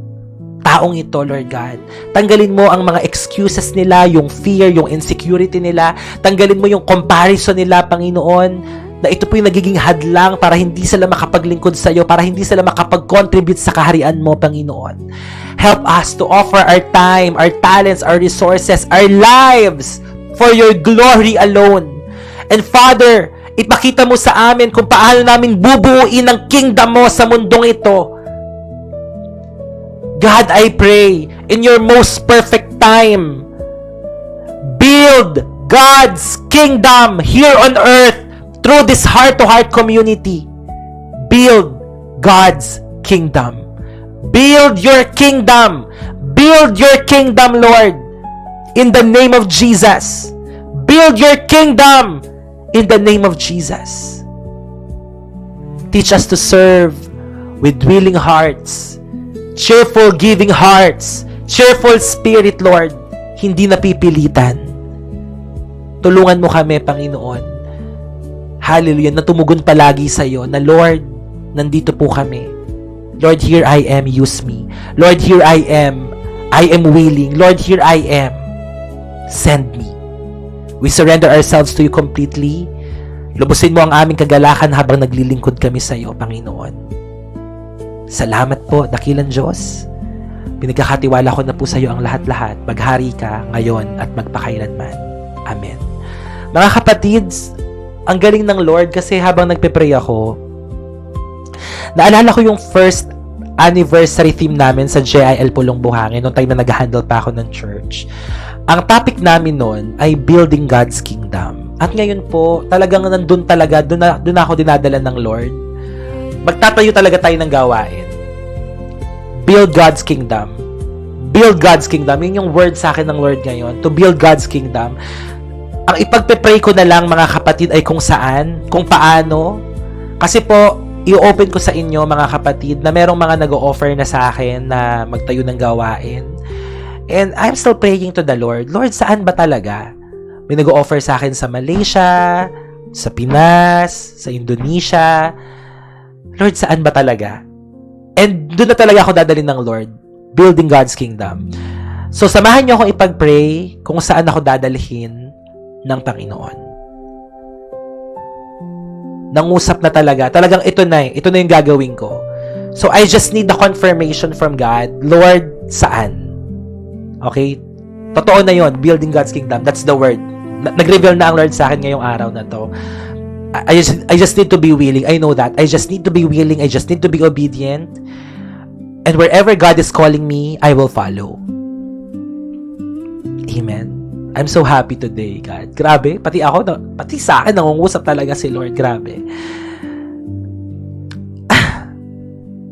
taong ito, Lord God. Tanggalin mo ang mga excuses nila, yung fear, yung insecurity nila. Tanggalin mo yung comparison nila, Panginoon, na ito po yung nagiging hadlang para hindi sila makapaglingkod sa iyo, para hindi sila makapag-contribute sa kaharian mo, Panginoon. Help us to offer our time, our talents, our resources, our lives for your glory alone. And Father, ipakita mo sa amin kung paano namin bubuuin ang kingdom mo sa mundong ito. God, I pray, in your most perfect time, build God's kingdom here on earth through this heart-to-heart community. Build God's kingdom. Build your kingdom. Build your kingdom, Lord, in the name of Jesus. Build your kingdom in the name of Jesus. Teach us to serve with willing hearts, cheerful giving hearts, cheerful spirit, Lord, hindi napipilitan. Tulungan mo kami, Panginoon. Hallelujah, na tumugon palagi sa iyo, na Lord, nandito po kami. Lord, here I am, use me. Lord, here I am willing. Lord, here I am, send me. We surrender ourselves to you completely. Lubusin mo ang aming kagalakan habang naglilingkod kami sa iyo, Panginoon. Salamat po, dakilang Diyos. Pinagkakatiwala ko na po sa iyo ang lahat-lahat. Maghari ka ngayon at magpakailanman. Amen. Mga kapatids, ang galing ng Lord kasi habang nagpe-pray ako, naalala ko yung first anniversary theme namin sa JIL Pulong Buhangin nung time na nag-handle pa ako ng church. Ang topic namin noon ay Building God's Kingdom. At ngayon po, talagang nandun talaga, doon ako dinadala ng Lord. Magtatayo talaga tayo ng gawain. Build God's kingdom. Build God's kingdom. Yun yung word sa akin ng Lord ngayon. To build God's kingdom. Ang ipagpe-pray ko na lang, mga kapatid, ay kung saan, kung paano. Kasi po, i-open ko sa inyo, mga kapatid, na merong mga nag-o-offer na sa akin na magtayo ng gawain. And I'm still praying to the Lord. Lord, saan ba talaga? May nag-o-offer sa akin sa Malaysia, sa Pinas, sa Indonesia. Lord, saan ba talaga? And doon na talaga ako dadalhin ng Lord. Building God's kingdom. So, samahan niyo akong ipag-pray kung saan ako dadalhin ng Panginoon. Nangusap na talaga. Talagang ito na yung gagawin ko. So, I just need the confirmation from God. Lord, saan? Okay? Totoo na yon, building God's kingdom. That's the word. Nag-reveal na ang Lord sa akin ngayong araw na to. I just need to be willing. I know that. I just need to be willing. I just need to be obedient. And wherever God is calling me, I will follow. Amen. I'm so happy today, God. Grabe, pati pati sa akin, nangungusap talaga si Lord. Grabe.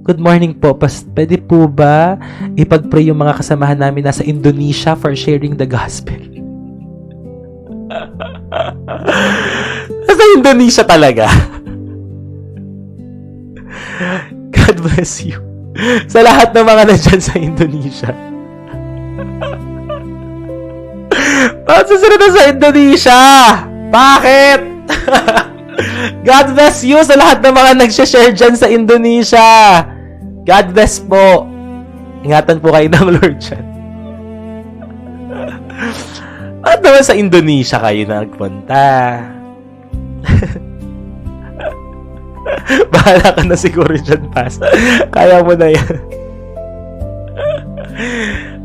Good morning po. Pwede po ba ipag-pray yung mga kasamahan namin nasa Indonesia for sharing the gospel? Nasa Indonesia talaga. God bless you. Sa lahat ng mga nandyan sa Indonesia. Bakit susunod na sa Indonesia? Bakit? God bless you sa lahat ng mga nag-share dyan sa Indonesia. God bless po. Ingatan po kayo ng Lord dyan. Bakit naman sa Indonesia kayo nagpunta? Bahala ka na siguro dyan, Pas. Kaya mo na yan.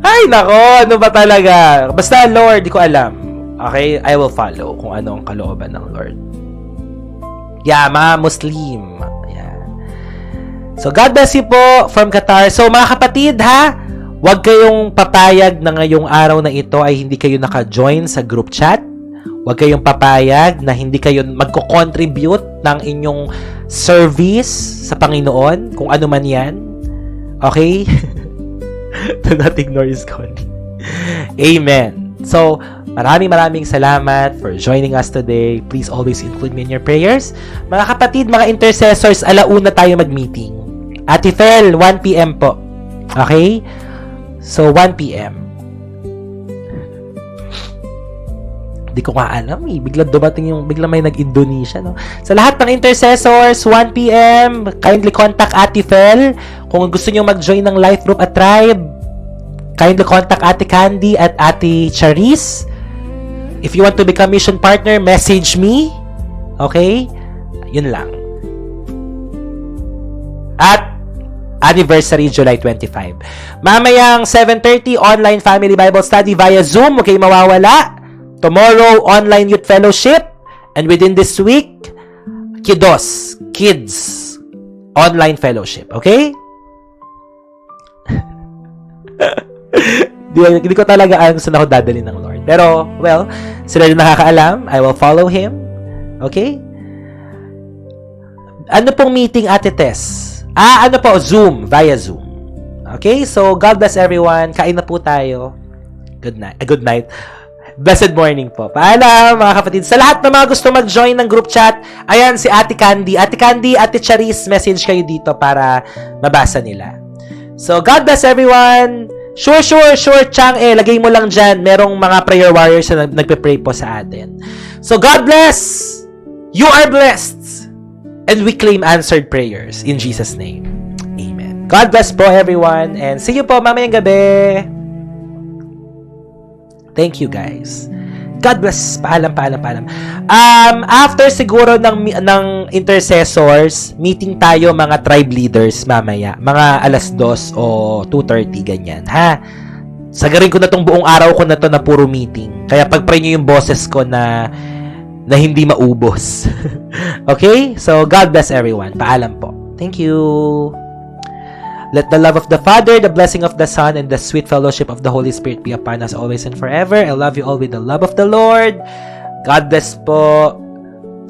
Ay, nako. Ano ba talaga? Basta, Lord, di ko alam. Okay? I will follow kung ano ang kalooban ng Lord. Yeah, mga Muslim. Yeah. So, God bless you po from Qatar. So, mga kapatid, ha? Huwag kayong papayag na ngayong araw na ito ay hindi kayo naka-join sa group chat. Huwag kayong papayag na hindi kayo magko-contribute ng inyong service sa Panginoon, kung ano man yan. Okay? Do not ignore His calling. Amen. So, maraming salamat for joining us today. Please always include me in your prayers. Mga kapatid, mga intercessors, 1:00 tayo mag-meeting. Ate Fel, 1 p.m. po. Okay? So, 1 p.m. Hindi ko nga alam eh. Biglang may nag-Indonesia, no? Sa lahat ng intercessors, 1 p.m. Kindly contact Ate Fel. Kung gusto nyo mag-join ng life group at tribe, kindly contact Ate Candy at Ate Charis. If you want to become mission partner, message me. Okay? Yun lang. At anniversary, July 25. Mamayang 7:30, online family Bible study via Zoom. Huwag kayong mawawala. Tomorrow, online youth fellowship. And within this week, kids, online fellowship. Okay? Hindi ko talaga alam saan ako dadalhin ng Lord. Pero, well, sila yung nakakaalam. I will follow Him. Okay? Ano pong meeting, Ate Tess? Ano po? Zoom. Via Zoom. Okay? So, God bless everyone. Kain na po tayo. Good night. Blessed morning po. Paalam, mga kapatid. Sa lahat ng mga gusto mag-join ng group chat, ayan si Ate Candy. Ate Candy, Ate Charis, message kayo dito para mabasa nila. So, God bless everyone. Sure, Chang, lagay mo lang dyan. Merong mga prayer warriors na nagpe-pray po sa atin. So, God bless. You are blessed. And we claim answered prayers in Jesus' name. Amen. God bless po everyone. And see you po mamayang gabi. Thank you guys. God bless. Paalam. After siguro ng intercessors, meeting tayo mga tribe leaders mamaya. Mga 2:00 o 2:30 ganyan. Ha? Sagarin ko na tong buong araw ko na to na puro meeting. Kaya pag-pray nyo yung boses ko na hindi maubos. Okay? So, God bless everyone. Paalam po. Thank you. Let the love of the Father, the blessing of the Son, and the sweet fellowship of the Holy Spirit be upon us always and forever. I love you all with the love of the Lord. God bless po.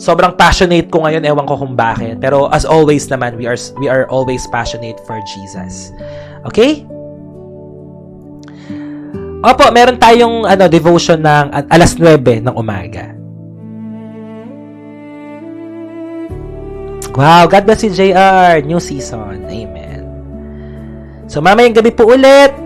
Sobrang passionate ko ngayon. Ewan ko kung bakit. Pero as always naman, we are always passionate for Jesus. Okay? Opo, meron tayong devotion ng 9:00 ng umaga. Wow, God bless you, JR. New season. Amen. So, mamayang gabi po ulit.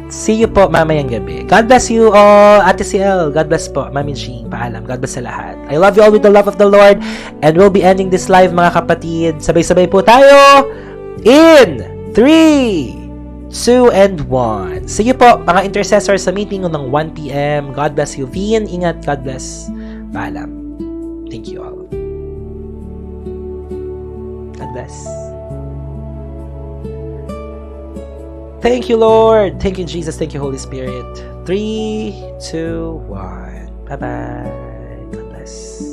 See you po mamayang gabi. God bless you all. Ate CL, God bless po. Mami Jean, paalam. God bless sa lahat. I love you all with the love of the Lord. And we'll be ending this live, mga kapatid. Sabay-sabay po tayo. In 3, 2, and 1. See you po, mga intercessors sa meeting ng 1 p.m. God bless you. Vian, ingat. God bless. Paalam. Thank you all. God bless. Thank you, Lord. Thank you, Jesus. Thank you, Holy Spirit. 3, 2, 1. Bye-bye. God bless.